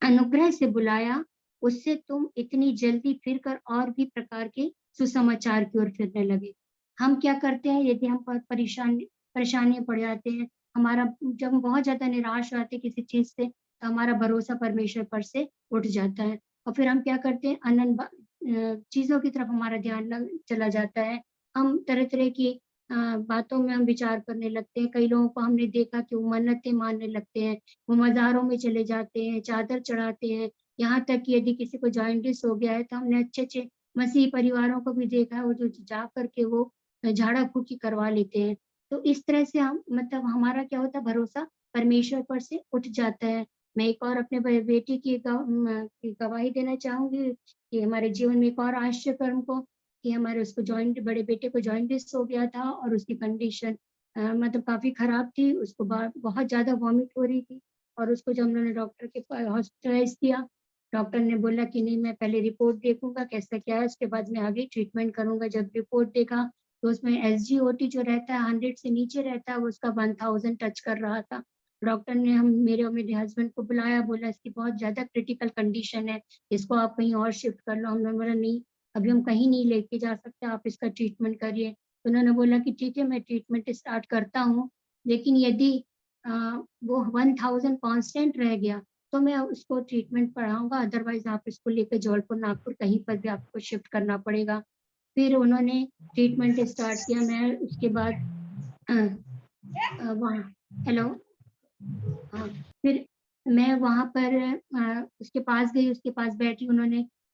[SPEAKER 4] अनुग्रह से बुलाया, उससे तुम इतनी जल्दी फिरकर और भी प्रकार के सुसमाचार की ओर फिरने लगे। हम क्या करते हैं, यदि हम परेशानियां पड़ जाते हैं, हमारा जब हम बहुत ज्यादा निराश हो जाते हैं किसी चीज से, तो हमारा भरोसा परमेश्वर पर से उठ जाता है। और फिर हम क्या करते हैं, चीजों की तरफ हमारा ध्यान चला जाता है। हम तरह तरह की बातों में हम विचार करने लगते हैं। कई लोगों को हमने देखा कि वो मन्नतें मानने लगते हैं, वो मज़ारों में चले जाते हैं, चादर चढ़ाते हैं। यहाँ तक कि यदि किसी को जॉन्डिस हो गया है, तो हमने अच्छे-अच्छे मसीही परिवारों को भी देखा है, वो जो जा करके वो झाड़ा-फूकी करवा लेते हैं। तो इस तरह से हम, मतलब हमारा क्या होता है, भरोसा परमेश्वर पर से उठ जाता है। मैं एक और अपने बेटे की गवाही देना चाहूँगी कि हमारे जीवन में एक और आश्चर्य कर्म को, कि हमारे उसको बड़े बेटे को जॉन्डिस हो गया था, और उसकी कंडीशन मतलब काफ़ी खराब थी। उसको बहुत ज़्यादा वॉमिट हो रही थी, और उसको जब उन्होंने डॉक्टर के पास हॉस्पिटलाइज़ किया, डॉक्टर ने बोला कि नहीं, मैं पहले रिपोर्ट देखूँगा कैसा क्या है, उसके बाद मैं आगे ट्रीटमेंट करूँगा। जब रिपोर्ट देखा तो उसमें एसजीओटी जो रहता है 100 से नीचे रहता है, वो उसका 1000 टच कर रहा था। डॉक्टर ने मेरे और मेरे हस्बैंड को बुलाया, बोला इसकी बहुत ज़्यादा क्रिटिकल कंडीशन है, इसको आप कहीं और शिफ्ट कर लो। हमने बोला नहीं, अभी हम कहीं नहीं लेके जा सकते, आप इसका ट्रीटमेंट करिए। तो उन्होंने बोला कि ठीक है, मैं ट्रीटमेंट स्टार्ट करता हूँ, लेकिन यदि वो 1000 कांस्टेंट रह गया तो मैं उसको ट्रीटमेंट बढ़ाऊँगा, अदरवाइज़ आप इसको लेके जबलपुर, नागपुर कहीं पर भी आपको शिफ्ट करना पड़ेगा। फिर उन्होंने ट्रीटमेंट स्टार्ट किया। मैं उसके बाद वहाँ, हेलो, हाँ, फिर मैं वहाँ पर उसके पास गई, उसके पास बैठी।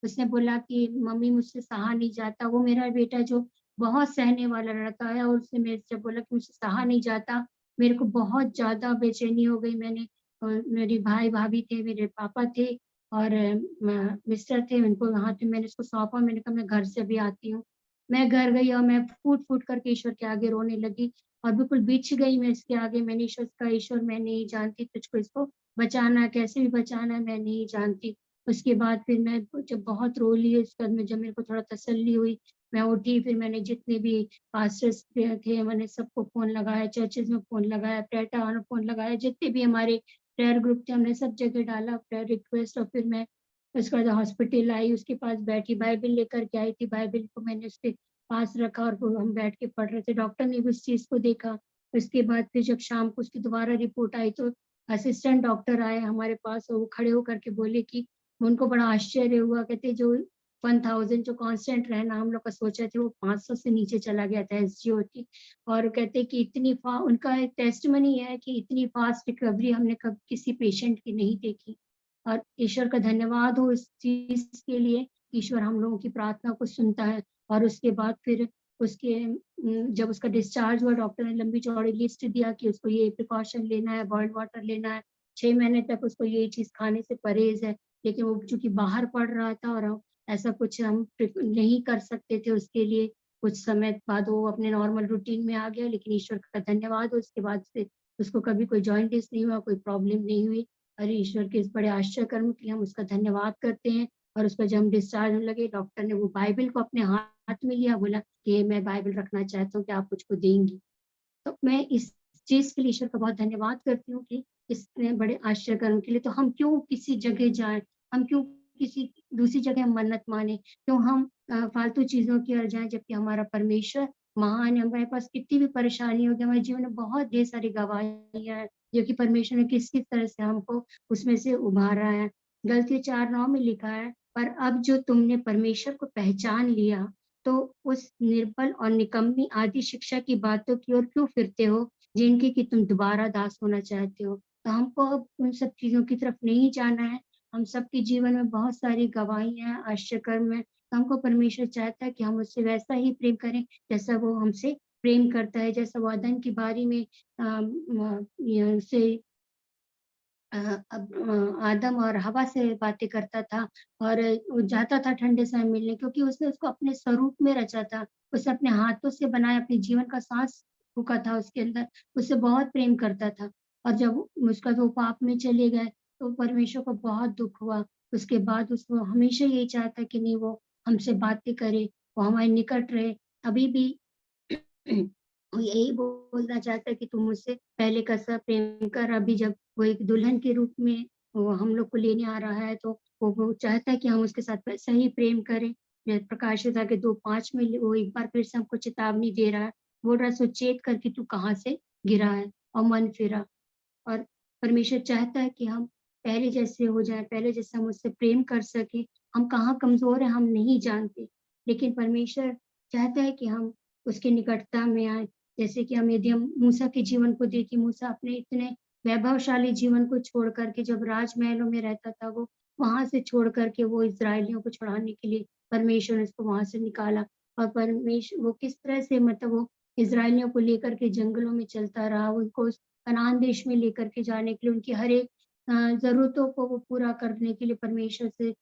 [SPEAKER 4] उसने बोला कि मम्मी मुझसे सहा नहीं जाता। वो मेरा बेटा जो बहुत सहने वाला लड़का है, और उसने मेरे से बोला कि मुझसे सहा नहीं जाता। मेरे को बहुत ज़्यादा बेचैनी हो गई। मेरे भाई-भाभी थे, मेरे पापा थे, और मिस्टर थे, उनको वहाँ पे मैंने उसको सौंपा। मैंने कहा मैं घर से अभी आती हूँ। मैं घर गई और मैं फूट-फूट करके ईश्वर के आगे रोने लगी, और बिल्कुल बिछ गई मैं इसके आगे। मैंने ईश्वर कहा, ईश्वर मैं नहीं जानती तुझको इसको बचाना है, कैसे भी बचाना है, मैं नहीं जानती। उसके बाद फिर मैं जब बहुत रो ली, उसके बाद में जब मेरे को थोड़ा तसल्ली हुई, मैं उठी। फिर मैंने जितने भी पास्टर्स थे, मैंने सबको फ़ोन लगाया, चर्चेज़ में फ़ोन लगाया, प्रेयर टावर में फ़ोन लगाया, जितने भी हमारे प्रेयर ग्रुप थे, हमने सब जगह डाला प्रेयर रिक्वेस्ट। और फिर मैं उसके बाद हॉस्पिटल आई, उसके पास बैठी, बाइबल लेकर के आई थी। बाइबल को मैंने उसके पास रखा और वो हम बैठ के पढ़ रहे थे। डॉक्टर ने भी उस चीज़ को देखा। उसके बाद फिर जब शाम को उसकी दोबारा रिपोर्ट आई, तो असिस्टेंट डॉक्टर आए हमारे पास, और वो खड़े होकर के बोले कि उनको बड़ा आश्चर्य हुआ। कहते जो 1000 जो कांस्टेंट रहना हम लोग का सोचा थे वो 500 से नीचे चला गया था SGOT। और कहते कि उनका एक टेस्टिमनी है कि इतनी फास्ट रिकवरी हमने कब किसी पेशेंट की नहीं देखी। और ईश्वर का धन्यवाद हो इस चीज के लिए। ईश्वर हम लोगों की प्रार्थना को सुनता है। और उसके बाद फिर जब उसका डिस्चार्ज हुआ, डॉक्टर ने लंबी चौड़ी लिस्ट दिया कि उसको ये प्रिकॉशन लेना है, बॉइल्ड वाटर लेना है, 6 महीने तक उसको ये चीज खाने से परहेज है। लेकिन वो चूंकि बाहर पड़ रहा था और ऐसा कुछ हम नहीं कर सकते थे उसके लिए, कुछ समय बाद वो अपने नॉर्मल रूटीन में आ गया। लेकिन ईश्वर का धन्यवाद हो, उसके बाद से उसको कभी कोई जॉइंटिस नहीं हुआ, कोई प्रॉब्लम नहीं हुई। और ईश्वर के इस बड़े आश्चर्य कर्म के लिए हम उसका धन्यवाद करते हैं। और उसको जब हम डिस्चार्ज होने लगे, डॉक्टर ने वो बाइबल को अपने हाथ में लिया, बोला कि मैं बाइबल रखना चाहता हूँ, कि आप मुझको देंगी। तो मैं इस चीज के लिए ईश्वर का बहुत धन्यवाद करती हूँ कि इसने बड़े आश्चर्य कर्म के लिए। तो हम क्यों किसी जगह जाएं, हम क्यों किसी दूसरी जगह मन्नत माने, क्यों हम फालतू चीजों की ओर जाएं, जबकि हमारा परमेश्वर महान है। हमारे पास कितनी भी परेशानी होगी, हमारे जीवन में बहुत ढेर सारी गवाहियां हैं जो कि परमेश्वर ने किस किस तरह से हमको उसमें से उभारा है। गलती 4:9 में लिखा है, पर अब जो तुमने परमेश्वर को पहचान लिया तो उस निर्बल और निकम्मी आदि शिक्षा की बातों की ओर क्यों फिरते हो, जिनकी कि तुम दोबारा दास होना चाहते हो। तो हमको अब उन सब चीजों की तरफ नहीं जाना है। हम सबके जीवन में बहुत सारी गवाहियां हैं, आश्चर्य कर्म है। तो हमको परमेश्वर चाहता है कि हम उससे वैसा ही प्रेम करें जैसा वो हमसे प्रेम करता है। जैसा वो अदन की बारी में से आदम और हवा से बातें करता था और वो जाता था ठंडे समय मिलने, क्योंकि उसने उसको अपने स्वरूप में रचा था। उसे अपने हाथों से बनाया, अपने जीवन का सांस फूका था उसके अंदर, उससे बहुत प्रेम करता था। और जब उसका वो पाप में चले गए तो परमेश्वर को बहुत दुख हुआ। उसके बाद उसको हमेशा यही चाहता कि नहीं, वो हमसे बातें करे, वो हमारे निकट रहे। अभी भी वो यही बोलना चाहता है कि तुम मुझसे पहले कैसा प्रेम कर। अभी जब वो एक दुल्हन के रूप में वो हम लोग को लेने आ रहा है, तो वो चाहता है कि हम उसके साथ वैसा ही प्रेम करें। प्रकाशिता के 2:5 में वो एक बार फिर से हमको चेतावनी दे रहा है, बोल रहा है सुचेत कर कि तू कहाँ से गिरा है और मन फिरा। और परमेश्वर चाहता है कि हम पहले जैसे हो जाए, पहले जैसे हम उससे प्रेम कर सके। हम कहाँ कमजोर है हम नहीं जानते, लेकिन परमेश्वर चाहता है कि हम उसके निकटता में आए। जैसे कि हम यदि हम मूसा के जीवन को देखें, मूसा अपने इतने वैभवशाली जीवन को छोड़ करके, जब राजमहलों में रहता था, वो वहां से छोड़ करके वो इजरायलियों को छुड़ाने के लिए परमेश्वर ने उसको वहां से निकाला। और परमेश्वर वो किस तरह से मतलब वो इजरायलियों को लेकर के जंगलों में चलता रहा, उनको कनान देश में लेकर के जाने के लिए, उनकी हर एक जरूरतों को वो पूरा करने के लिए परमेश्वर से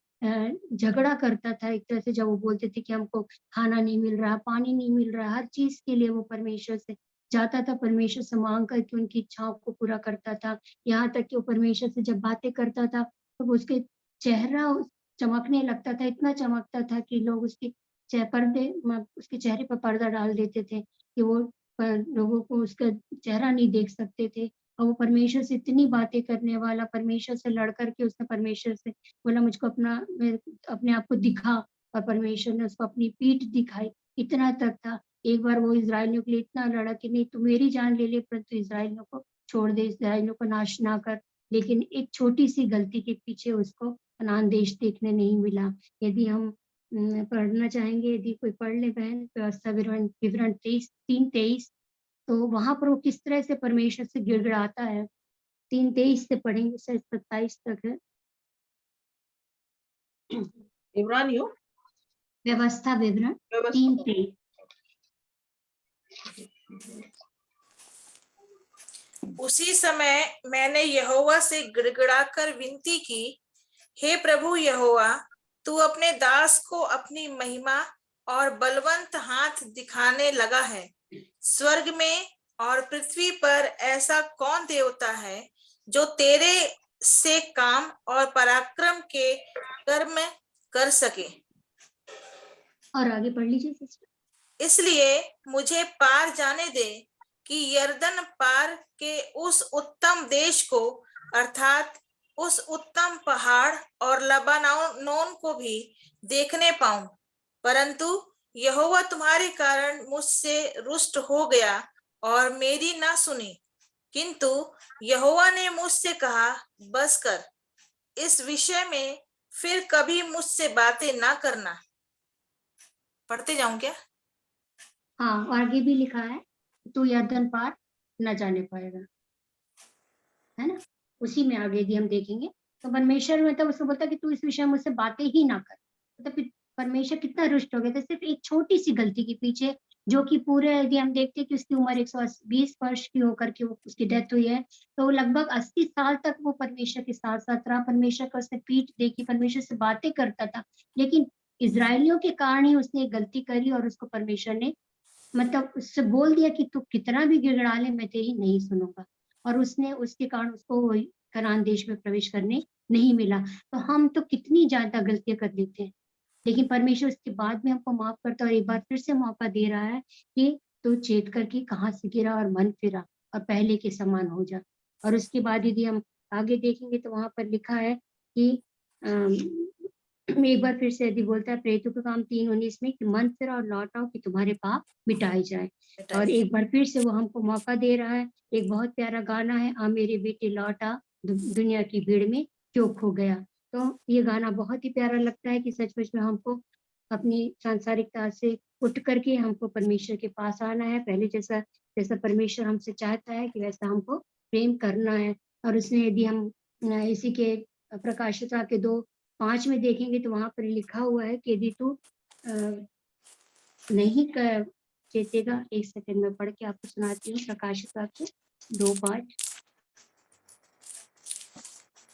[SPEAKER 4] झगड़ा करता था। एक तरह से जब वो बोलते थे कि हमको खाना नहीं मिल रहा, पानी नहीं मिल रहा, हर चीज के लिए वो परमेश्वर से जाता था, परमेश्वर से मांग करके उनकी इच्छाओं को पूरा करता था। यहाँ तक कि वो परमेश्वर से जब बातें करता था तो उसके चेहरा चमकने लगता था, इतना चमकता था कि लोग उसके चेहरे पर पर्दा डाल देते थे कि वो लोगों को उसका चेहरा नहीं देख सकते थे। और वो परमेश्वर से इतनी बातें करने वाला, परमेश्वर से लड़ करके उसने परमेश्वर से बोला मुझको अपने आप को दिखा। और परमेश्वर ने उसको अपनी पीठ दिखाई, इतना तक था। एक बार वो इजरायलियों के लिए इतना लड़ा कि नहीं तू मेरी जान ले ले, परंतु इजरायलियों को छोड़ दे, इजरायलियों को नाश ना कर। लेकिन एक छोटी सी गलती के पीछे उसको कनान देश देखने नहीं मिला। यदि हम पढ़ना चाहेंगे, यदि कोई पढ़ ले बहन, व्यवस्था विवरण 3:23, तो वहां पर वो किस तरह से परमेश्वर से गिड़गिड़ाता है। 3:23 से पढ़ेंगे, शायद 27 तक है।
[SPEAKER 2] इब्रानियों
[SPEAKER 4] व्यवस्था विवरण 3:23।
[SPEAKER 1] उसी समय मैंने यहोवा से गिड़गिड़ाकर विनती की, हे प्रभु यहोवा, तू अपने दास को अपनी महिमा और बलवंत हाथ दिखाने लगा है। स्वर्ग में और पृथ्वी पर ऐसा कौन देवता है जो तेरे से काम और पराक्रम के कर्म कर सके।
[SPEAKER 4] और आगे पढ़ लीजिए सिस्टर।
[SPEAKER 1] इसलिए मुझे पार जाने दे कि यरदन पार के उस उत्तम देश को, अर्थात उस उत्तम पहाड़ और लबानोन को भी देखने पाऊं। परंतु यहोवा तुम्हारे कारण मुझसे रुष्ट हो गया और मेरी ना सुनी। किंतु यहोवा ने मुझसे कहा, बस कर, इस विषय में फिर कभी मुझसे बातें ना करना। पढ़ते जाऊं क्या?
[SPEAKER 4] हाँ, और आगे भी लिखा है, तू यरदन पार न जाने पाएगा, है ना? उसी में आगे यदि हम देखेंगे तो परमेश्वर मतलब उसको बोलता है कि तू इस विषय में मुझसे बातें ही ना कर। मतलब कि परमेश्वर कितना रुष्ट हो गया था सिर्फ एक छोटी सी गलती के पीछे, जो कि पूरे यदि हम देखते हैं कि उसकी उम्र 120 वर्ष की होकर के वो उसकी डेथ हुई है, तो वो लगभग 80 साल तक वो परमेश्वर के साथ-साथ रहा, परमेश्वर का उसने पीठ देखी, परमेश्वर से बातें करता था। लेकिन इज़राइलियों के कारण ही उसने एक गलती करी और उसको परमेश्वर ने मतलब उससे बोल दिया कि तू कितना भी गिड़गिड़ा ले मैं तेरी नहीं सुनूंगा, और उसने उसके कारण उसको वही कनान देश में प्रवेश करने नहीं मिला। तो हम तो कितनी ज्यादा गलतियां कर लेते हैं, लेकिन परमेश्वर उसके बाद में हमको माफ करता है और एक बार फिर से मौका दे रहा है कि तू चेत करके कहाँ से गिरा और मन फिरा और पहले के समान हो जा। और उसके बाद यदि हम आगे देखेंगे तो वहां पर लिखा है कि एक बार फिर से यदि बोलता है प्रेरितों का काम 3:19 में कि मन फिरा और लौट आओ कि तुम्हारे पाप मिटाए जाए। और एक बार फिर से वो हमको मौका दे रहा है, एक बहुत प्यारा गाना है, आ मेरे बेटे लौट आ दुनिया की भीड़ में क्यों खो गया। तो ये गाना बहुत ही प्यारा लगता है कि सचमुच में हमको अपनी सांसारिकता से उठ करके हमको परमेश्वर के पास आना है, पहले जैसा जैसा परमेश्वर हमसे चाहता है कि वैसा हमको प्रेम करना है। और उसने यदि हम इसी के प्रकाशिता के 2:5 में देखेंगे तो वहां पर लिखा हुआ है कि यदि तू नहीं कर चेतेगा, एक सेकंड में पढ़ के आपको सुनाती हूँ प्रकाशिता के 2:5।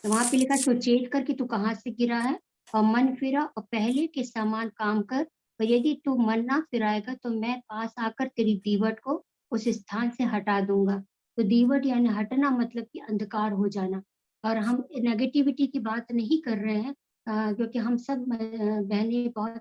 [SPEAKER 4] तो वहां पे लिखा तो चेत कर कि तू कहाँ से गिरा है और मन फिरा और पहले के समान काम कर, और यदि तू मन ना फिराएगा तो मैं पास आकर तेरी दीवट को उस स्थान से हटा दूंगा। तो दीवट यानी हटना मतलब कि अंधकार हो जाना। और हम नेगेटिविटी की बात नहीं कर रहे हैं, क्योंकि हम सब बहनें बहुत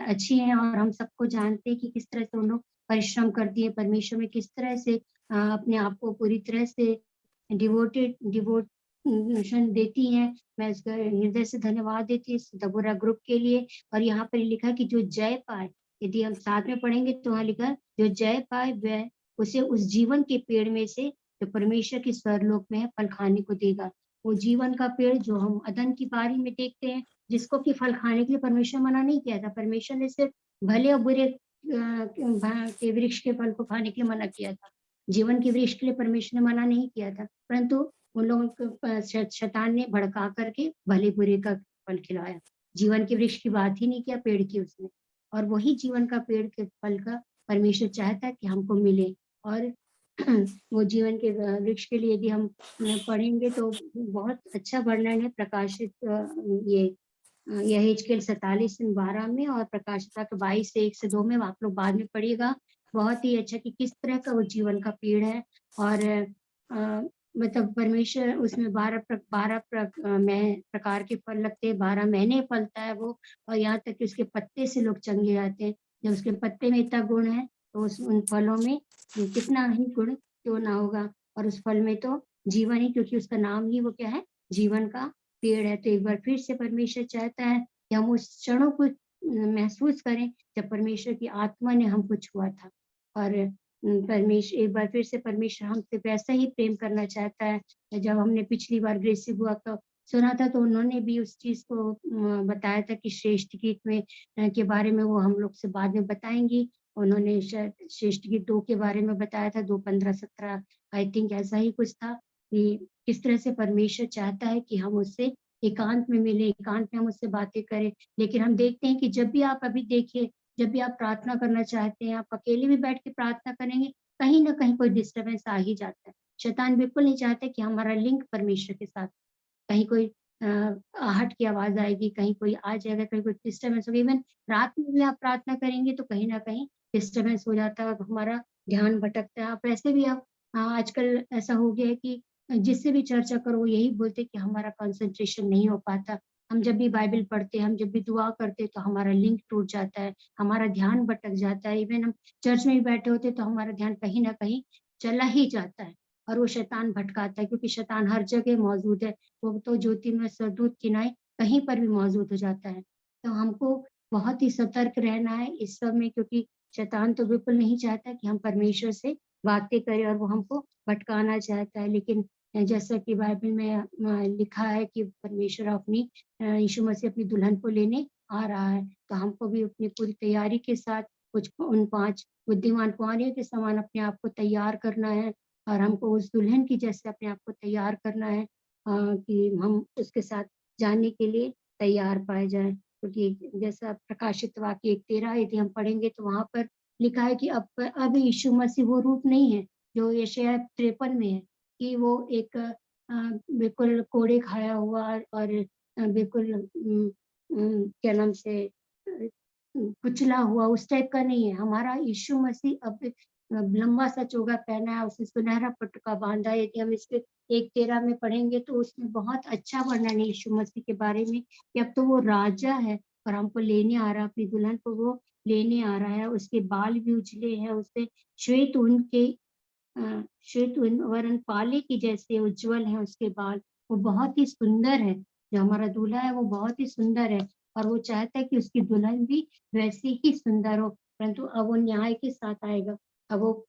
[SPEAKER 4] अच्छी हैं और हम सबको जानते हैं कि किस तरह से उन लोग परिश्रम करती है परमेश्वर में, किस तरह से अपने आप को पूरी तरह से डिवोशन देती हैं। मैं इसका हृदय से धन्यवाद देती हूँ इस दबोरा ग्रुप के लिए। और यहाँ पर लिखा कि जो जय पाए, यदि हम साथ में पढ़ेंगे तो वहाँ लिखा जो जय पाए वह उसे उस जीवन के पेड़ में से जो परमेश्वर के स्वरलोक में है फल खाने को देगा। वो जीवन का पेड़ जो हम अदन की बारी में देखते हैं, जिसको कि फल खाने के लिए परमेश्वर मना नहीं किया था, परमेश्वर ने सिर्फ भले और बुरे के वृक्ष के फल को खाने के लिए मना किया था। जीवन के वृक्ष के लिए परमेश्वर ने मना नहीं किया था, परंतु उन लोगों को शैतान ने भड़का करके भले बुरे का फल खिलाया। जीवन के वृक्ष की बात ही नहीं किया पेड़ की उसने। और वही जीवन का पेड़ के फल का परमेश्वर चाहता है कि हमको मिले। और वो जीवन के वृक्ष के लिए यदि हम पढ़ेंगे तो बहुत अच्छा वर्णन है प्रकाशित ये यहेजकेल 47:12 में और प्रकाशिता के 22 से 1 से 2 में आप लोग बाद में पढ़िएगा। बहुत ही अच्छा कि किस तरह का वो जीवन का पेड़ है। और मतलब परमेश्वर उसमें 12 प्रकार के फल लगते हैं, 12 महीने फलता है वो। और यहाँ तक कि उसके पत्ते से लोग चंगे जाते हैं। जब उसके पत्ते में इतना गुण है तो उन फलों में कितना ही गुण क्यों ना होगा। और उस फल में तो जीवन ही, क्योंकि उसका नाम ही वो क्या है, जीवन का पेड़ है। तो एक बार फिर से परमेश्वर चाहता है कि हम उस क्षणों को महसूस करें जब परमेश्वर की आत्मा ने हमको छुआ था। और परमेश्वर एक बार फिर से परमेश्वर हमसे वैसा ही प्रेम करना चाहता है। जब हमने पिछली बार ग्रेसी बुआ का सुना था तो उन्होंने भी उस चीज को बताया था कि श्रेष्ठ गीत में के बारे में वो हम लोग से बाद में बताएंगी। उन्होंने शायद श्रेष्ठ गीत 2 के बारे में बताया था, 2:15-17 आई थिंक ऐसा ही कुछ था कि किस तरह से परमेश्वर चाहता है कि हम उससे एकांत में मिले, एकांत में हम उससे बातें करें। लेकिन हम देखते हैं कि जब भी आप अभी देखिए, जब भी आप प्रार्थना करना चाहते हैं, आप अकेले भी बैठ के प्रार्थना करेंगे, कहीं ना कहीं कोई डिस्टर्बेंस आ ही जाता है। शैतान बिल्कुल नहीं चाहता कि हमारा लिंक परमेश्वर के साथ, कहीं कोई आहट की आवाज आएगी, कहीं कोई आ जाएगा, कहीं कोई डिस्टर्बेंस होगी। इवन रात में भी आप प्रार्थना करेंगे तो कहीं ना कहीं डिस्टर्बेंस हो जाता है और हमारा ध्यान भटकता है। आप ऐसे भी आप आजकल ऐसा हो गया है कि जिससे भी चर्चा करो वो यही बोलते कि हमारा कंसंट्रेशन नहीं हो पाता। हम जब भी बाइबल पढ़ते हैं, हम जब भी दुआ करते हैं तो हमारा लिंक टूट जाता है, हमारा ध्यान भटक जाता है। इवन हम चर्च में भी बैठे होते तो हमारा ध्यान कहीं ना कहीं चला ही जाता है और वो शैतान भटकाता है, क्योंकि शैतान हर जगह मौजूद है। वो तो ज्योति में सरदूत किनाए कहीं पर भी मौजूद हो जाता है। तो हमको बहुत ही सतर्क रहना है इस सब में, क्योंकि शैतान तो बिल्कुल नहीं चाहता कि हम परमेश्वर से बातें करें और वो हमको भटकाना चाहता है। लेकिन जैसा कि बाइबल में लिखा है कि परमेश्वर अपनी यीशु मसीह अपनी दुल्हन को लेने आ रहा है, तो हमको भी अपनी पूरी तैयारी के साथ कुछ उन 5 बुद्धिमान कुँवारियों के समान अपने आप को तैयार करना है और हमको उस दुल्हन की जैसे अपने आप को तैयार करना है कि हम उसके साथ जाने के लिए तैयार पाए जाएँ। क्योंकि जैसा प्रकाशित वाक्य 1:13 यदि हम पढ़ेंगे तो वहाँ पर लिखा है कि अब यीशु मसीह वो रूप नहीं है, जो यशायाह 53 में है कि वो एक बिल्कुल कोड़े खाया हुआ और बिल्कुल क्या नाम से कुचला हुआ उस टाइप का नहीं है। हमारा यीशु मसीह अब लंबा सा चोगा पहना है, उसने सुनहरा पटुका बाँधा है। यदि हम इसके 1:13 में पढ़ेंगे तो उसमें बहुत अच्छा वर्णन है यीशु मसीह के बारे में कि अब तो वो राजा है और हमको लेने आ रहा है, अपनी दुल्हन को वो लेने आ रहा है। उसके बाल भी उजले हैं, उसने श्वेत ऊन के श्वेत ऊन वरन पाले की जैसे उज्ज्वल है उसके बाल। वो बहुत ही सुंदर है, जो हमारा दूल्हा है वो बहुत ही सुंदर है और वो चाहता है कि उसकी दुल्हन भी वैसी ही सुंदर हो, परंतु अब वो न्याय के साथ आएगा। अब वो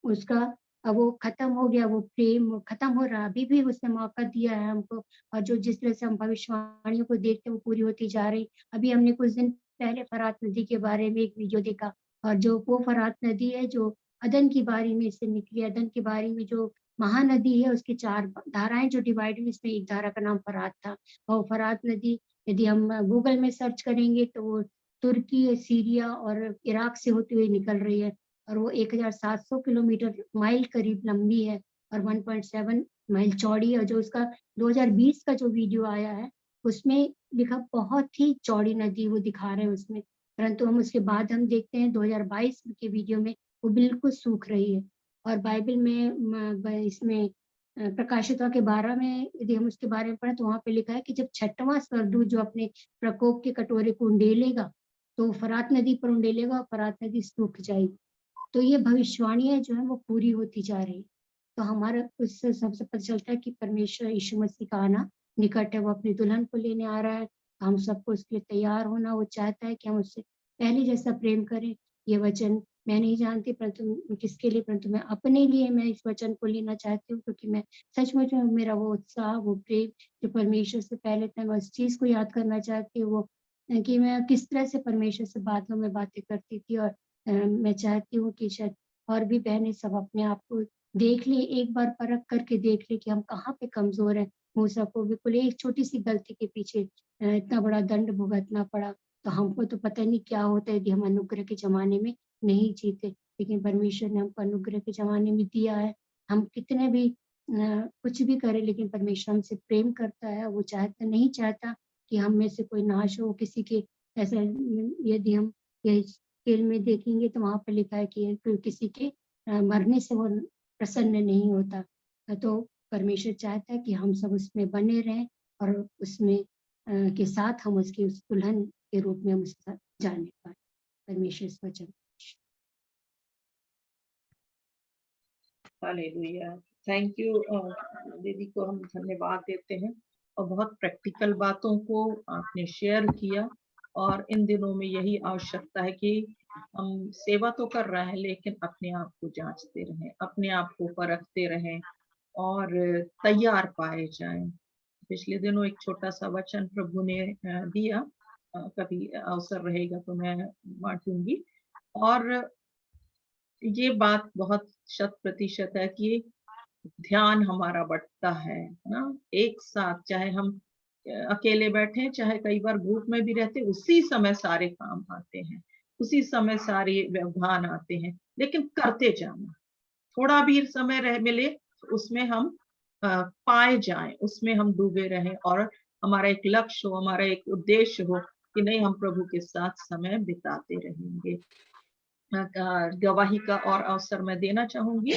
[SPEAKER 4] उसका अब वो खत्म हो गया, वो प्रेम खत्म हो रहा है। अभी भी उसने मौका दिया है हमको और जो जिस तरह से हम भविष्यवाणियों को देखते हैं वो पूरी होती जा रही। अभी हमने कुछ दिन पहले फरात नदी के बारे में एक वीडियो देखा और जो वो फरात नदी है जो अदन की बारी में से निकली, अदन की बारी में जो महानदी है उसकी 4 धाराएँ जो डिवाइड हुई, इसमें एक धारा का नाम फरात था और फरात नदी यदि हम गूगल में सर्च करेंगे तो वो तुर्की, सीरिया और इराक से होती हुई निकल रही है और वो 1700 किलोमीटर माइल करीब लंबी है और 1.7 माइल चौड़ी है। जो उसका 2020 का जो वीडियो आया है, उसमें लिखा बहुत ही चौड़ी नदी वो दिखा रहे हैं उसमें, परंतु हम उसके बाद हम देखते हैं 2022 के वीडियो में वो बिल्कुल सूख रही है और बाइबल में इसमें प्रकाशित वाक्य 12 में यदि हम उसके बारे में पढ़ें तो वहाँ पे लिखा है कि जब 6वां स्वर्गदूत जो अपने प्रकोप के कटोरे को उंडेलेगा, तो फरात नदी पर उंडेलेगा और फरात नदी सूख जाएगी। तो ये भविष्यवाणियाँ जो है वो पूरी होती जा रही है। तो हमारा उससे सबसे पता चलता है कि परमेश्वर यीशु मसीह का आना निकट है, वो अपनी दुल्हन को लेने आ रहा है। हम सबको उसके लिए तैयार होना, वो चाहता है कि हम उससे पहले जैसा प्रेम करें। ये वचन मैं नहीं जानती परंतु किसके लिए, परंतु मैं अपने लिए मैं इस वचन को लेना चाहती हूँ क्योंकि मैं सचमुच में मेरा वो उत्साह, वो प्रेम जो परमेश्वर से पहले था, मैं उस चीज़ को याद करना चाहती हूँ वो कि मैं किस तरह से परमेश्वर से बादलों में बातें करती थी और मैं चाहती हूँ कि शायद और भी बहनें सब अपने आप को देख लें, एक बार परख करके देख लें कि हम कहाँ पे कमज़ोर हैं। मूसा को बिल्कुल एक छोटी-सी गलती के पीछे इतना बड़ा दंड भुगतना पड़ा, तो हमको तो पता नहीं क्या होता है यदि हम अनुग्रह के ज़माने में नहीं जीते। लेकिन परमेश्वर ने हमको अनुग्रह के ज़माने में दिया है। हम कितने भी कुछ भी करें लेकिन परमेश्वर हमसे प्रेम करता है, वो नहीं चाहता कि हम में से कोई नाश हो, किसी के ऐसा यदि हम ये स्केल में देखेंगे तो वहाँ पे लिखा है कि कोई किसी के मरने से वो प्रसन्न नहीं होता। तो परमेश्वर चाहता है कि हम सब उसमें बने रहें और उसमें के साथ हम उसकी उस दुल्हन के रूप में हम उसके साथ जाने पाएँ। परमेश्वर इस वचन
[SPEAKER 2] हालेलुया। थैंक यू दीदी को हम धन्यवाद देते हैं और बहुत प्रैक्टिकल बातों को आपने शेयर किया और इन दिनों में यही आवश्यकता है कि हम सेवा तो कर रहे हैं लेकिन अपने आप को जांचते रहें, अपने आप को परखते रहें और तैयार पाए जाएं। पिछले दिनों एक छोटा सा वचन प्रभु ने दिया, कभी अवसर रहेगा तो मैं बांटूंगी और ये बात बहुत 100% है कि ध्यान हमारा बढ़ता है ना, एक साथ चाहे हम अकेले बैठे चाहे कई बार ग्रुप में भी रहते, उसी समय सारे काम आते हैं, उसी समय सारे व्यवधान आते हैं, लेकिन करते जाना। थोड़ा भी समय रह मिले तो उसमें हम पाए जाएं, उसमें हम डूबे रहें और हमारा एक लक्ष्य हो, हमारा एक उद्देश्य हो कि नहीं हम प्रभु के साथ समय बिताते रहेंगे। गवाही का और अवसर मैं देना चाहूंगी,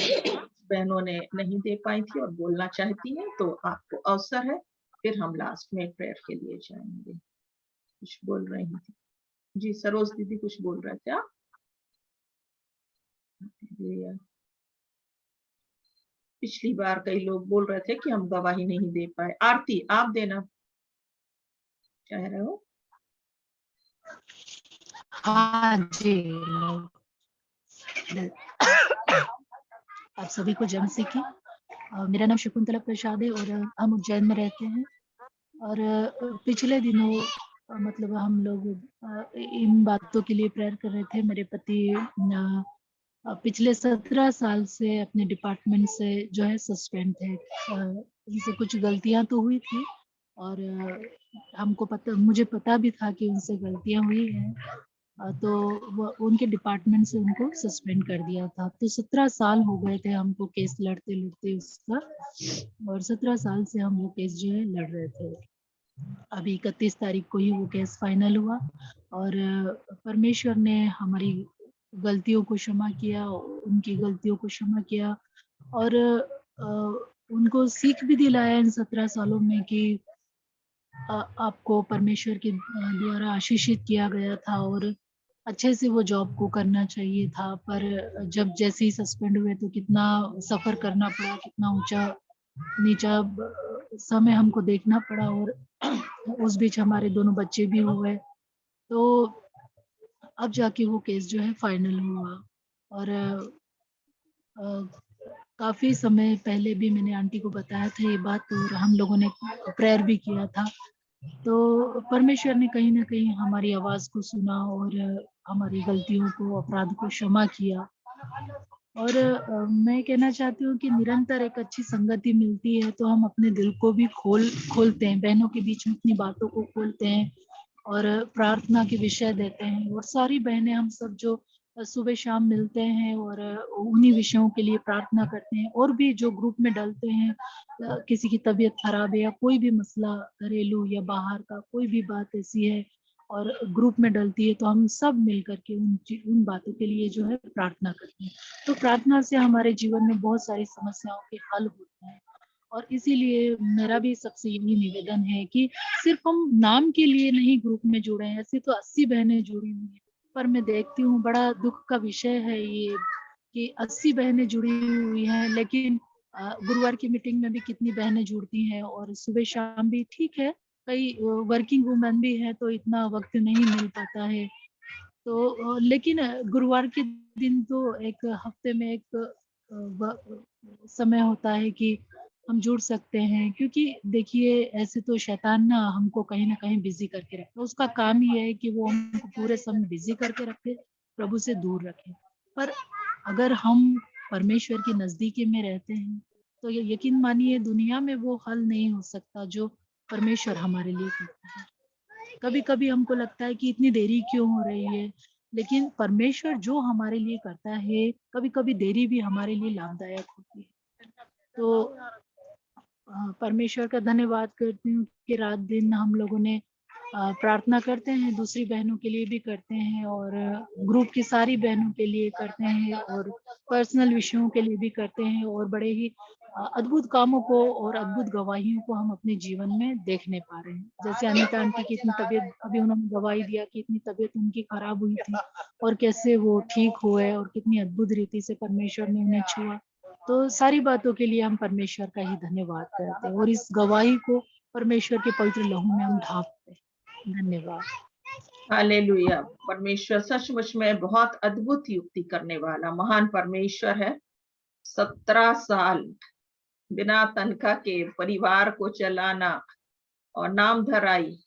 [SPEAKER 2] बहनों ने नहीं दे पाई थी और बोलना चाहती हैं तो आपको अवसर है, फिर हम लास्ट में प्रेयर के लिए जाएंगे। कुछ बोल रही थी जी, सरोज दीदी कुछ बोल रहे थे आप? पिछली बार कई लोग बोल रहे थे कि हम गवाही नहीं दे पाए। आरती आप देना चाह रहे हो?
[SPEAKER 5] हाँ जी, आप सभी को जय मसीह की। मेरा नाम शकुंतला प्रसाद है और हम उज्जैन में रहते हैं और पिछले दिनों मतलब हम लोग इन बातों के लिए प्रेयर कर रहे थे। मेरे पति पिछले 17 साल से अपने डिपार्टमेंट से जो है सस्पेंड थे। उनसे कुछ गलतियां तो हुई थी और मुझे पता भी था कि उनसे गलतियां हुई हैं। तो वो उनके डिपार्टमेंट से उनको सस्पेंड कर दिया था। तो 17 साल हो गए थे हमको केस लड़ते उसका, और 17 साल से हम वो केस जो है लड़ रहे थे। अभी 31 तारीख को ही वो केस फाइनल हुआ और परमेश्वर ने हमारी गलतियों को क्षमा किया, उनकी गलतियों को क्षमा किया और उनको सीख भी दिलाया इन 17 सालों में कि आपको परमेश्वर के द्वारा आशीषित किया गया था और अच्छे से वो जॉब को करना चाहिए था। पर जब जैसे ही सस्पेंड हुए तो कितना सफ़र करना पड़ा, कितना ऊँचा नीचा समय हमको देखना पड़ा और उस बीच हमारे दोनों बच्चे भी हुए। तो अब जाके वो केस जो है फाइनल हुआ और काफ़ी समय पहले भी मैंने आंटी को बताया था ये बात और हम लोगों ने प्रेयर भी किया था। तो परमेश्वर ने कहीं न कहीं हमारी आवाज़ को सुना और हमारी गलतियों को, अपराध को क्षमा किया। और मैं कहना चाहती हूँ कि निरंतर एक अच्छी संगति मिलती है तो हम अपने दिल को भी खोलते हैं, बहनों के बीच में अपनी बातों को खोलते हैं और प्रार्थना के विषय देते हैं और सारी बहनें हम सब जो सुबह शाम मिलते हैं और उन्हीं विषयों के लिए प्रार्थना करते हैं और भी जो ग्रुप में डलते हैं, किसी की तबीयत खराब है या कोई भी मसला घरेलू या बाहर का कोई भी बात ऐसी है और ग्रुप में डलती है तो हम सब मिल करके उन बातों के लिए जो है प्रार्थना करते हैं। तो प्रार्थना से हमारे जीवन में बहुत सारी समस्याओं के हल होते हैं और इसीलिए मेरा भी सबसे यही निवेदन है कि सिर्फ हम नाम के लिए नहीं ग्रुप में जुड़े हैं। ऐसे तो 80 बहनें जुड़ी हुई हैं, पर मैं देखती हूँ बड़ा दुख का विषय है ये कि 80 बहनें जुड़ी हुई हैं, लेकिन गुरुवार की मीटिंग में भी कितनी बहनें जुड़ती हैं और सुबह शाम भी ठीक है, कई वर्किंग वुमेन भी हैं तो इतना वक्त नहीं मिल पाता है। तो लेकिन गुरुवार के दिन तो एक हफ्ते में एक समय होता है कि हम जुड़ सकते हैं, क्योंकि देखिए ऐसे तो शैतान ना हमको कहीं न कहीं बिज़ी करके रखता है। उसका काम ही है कि वो हमको पूरे समय बिज़ी करके रखे, प्रभु से दूर रखे। पर अगर हम परमेश्वर की नज़दीकी में रहते हैं, तो ये यकीन मानिए दुनिया में वो हल नहीं हो सकता जो परमेश्वर हमारे लिए करता है। कभी-कभी हमको लगता है कि इतनी देरी क्यों हो रही है, लेकिन परमेश्वर जो हमारे लिए करता है, कभी-कभी देरी भी हमारे लिए लाभदायक होती है। तो परमेश्वर का धन्यवाद करती हूँ कि रात-दिन हम लोगों ने प्रार्थना करते हैं, दूसरी बहनों के लिए भी करते हैं और ग्रुप की सारी बहनों के लिए करते हैं और पर्सनल विषयों के लिए भी करते हैं और बड़े ही अद्भुत कामों को और अद्भुत गवाहियों को हम अपने जीवन में देखने पा रहे हैं। जैसे अनीता आंटी की इतनी तबीयत, अभी उन्होंने गवाही दिया कि इतनी तबीयत उनकी खराब हुई थी और कैसे वो ठीक हुए और कितनी अद्भुत रीति से परमेश्वर ने उन्हें छुआ। तो सारी बातों के लिए हम परमेश्वर का ही धन्यवाद करते हैं और इस गवाही को परमेश्वर के पवित्र लहू में हम ढाँपते हैं। धन्यवाद।
[SPEAKER 2] हालेलुया। परमेश्वर सचमुच में बहुत अद्भुत युक्ति करने वाला महान परमेश्वर है। 17 साल बिना तनख्वाह के परिवार को चलाना और नाम धराई,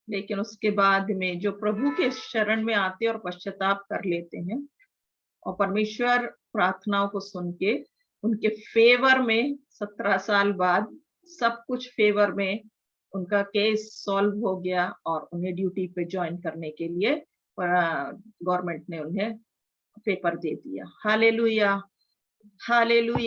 [SPEAKER 2] लेकिन उसके बाद में जो प्रभु के शरण में आते और पश्चाताप कर लेते हैं और परमेश्वर प्रार्थनाओं को सुन के उनके फेवर में 17 साल बाद सब कुछ फेवर में उनका केस सॉल्व हो गया और उन्हें ड्यूटी पे ज्वाइन करने के लिए गवर्नमेंट ने उन्हें पेपर दे दिया। Hallelujah, hallelujah.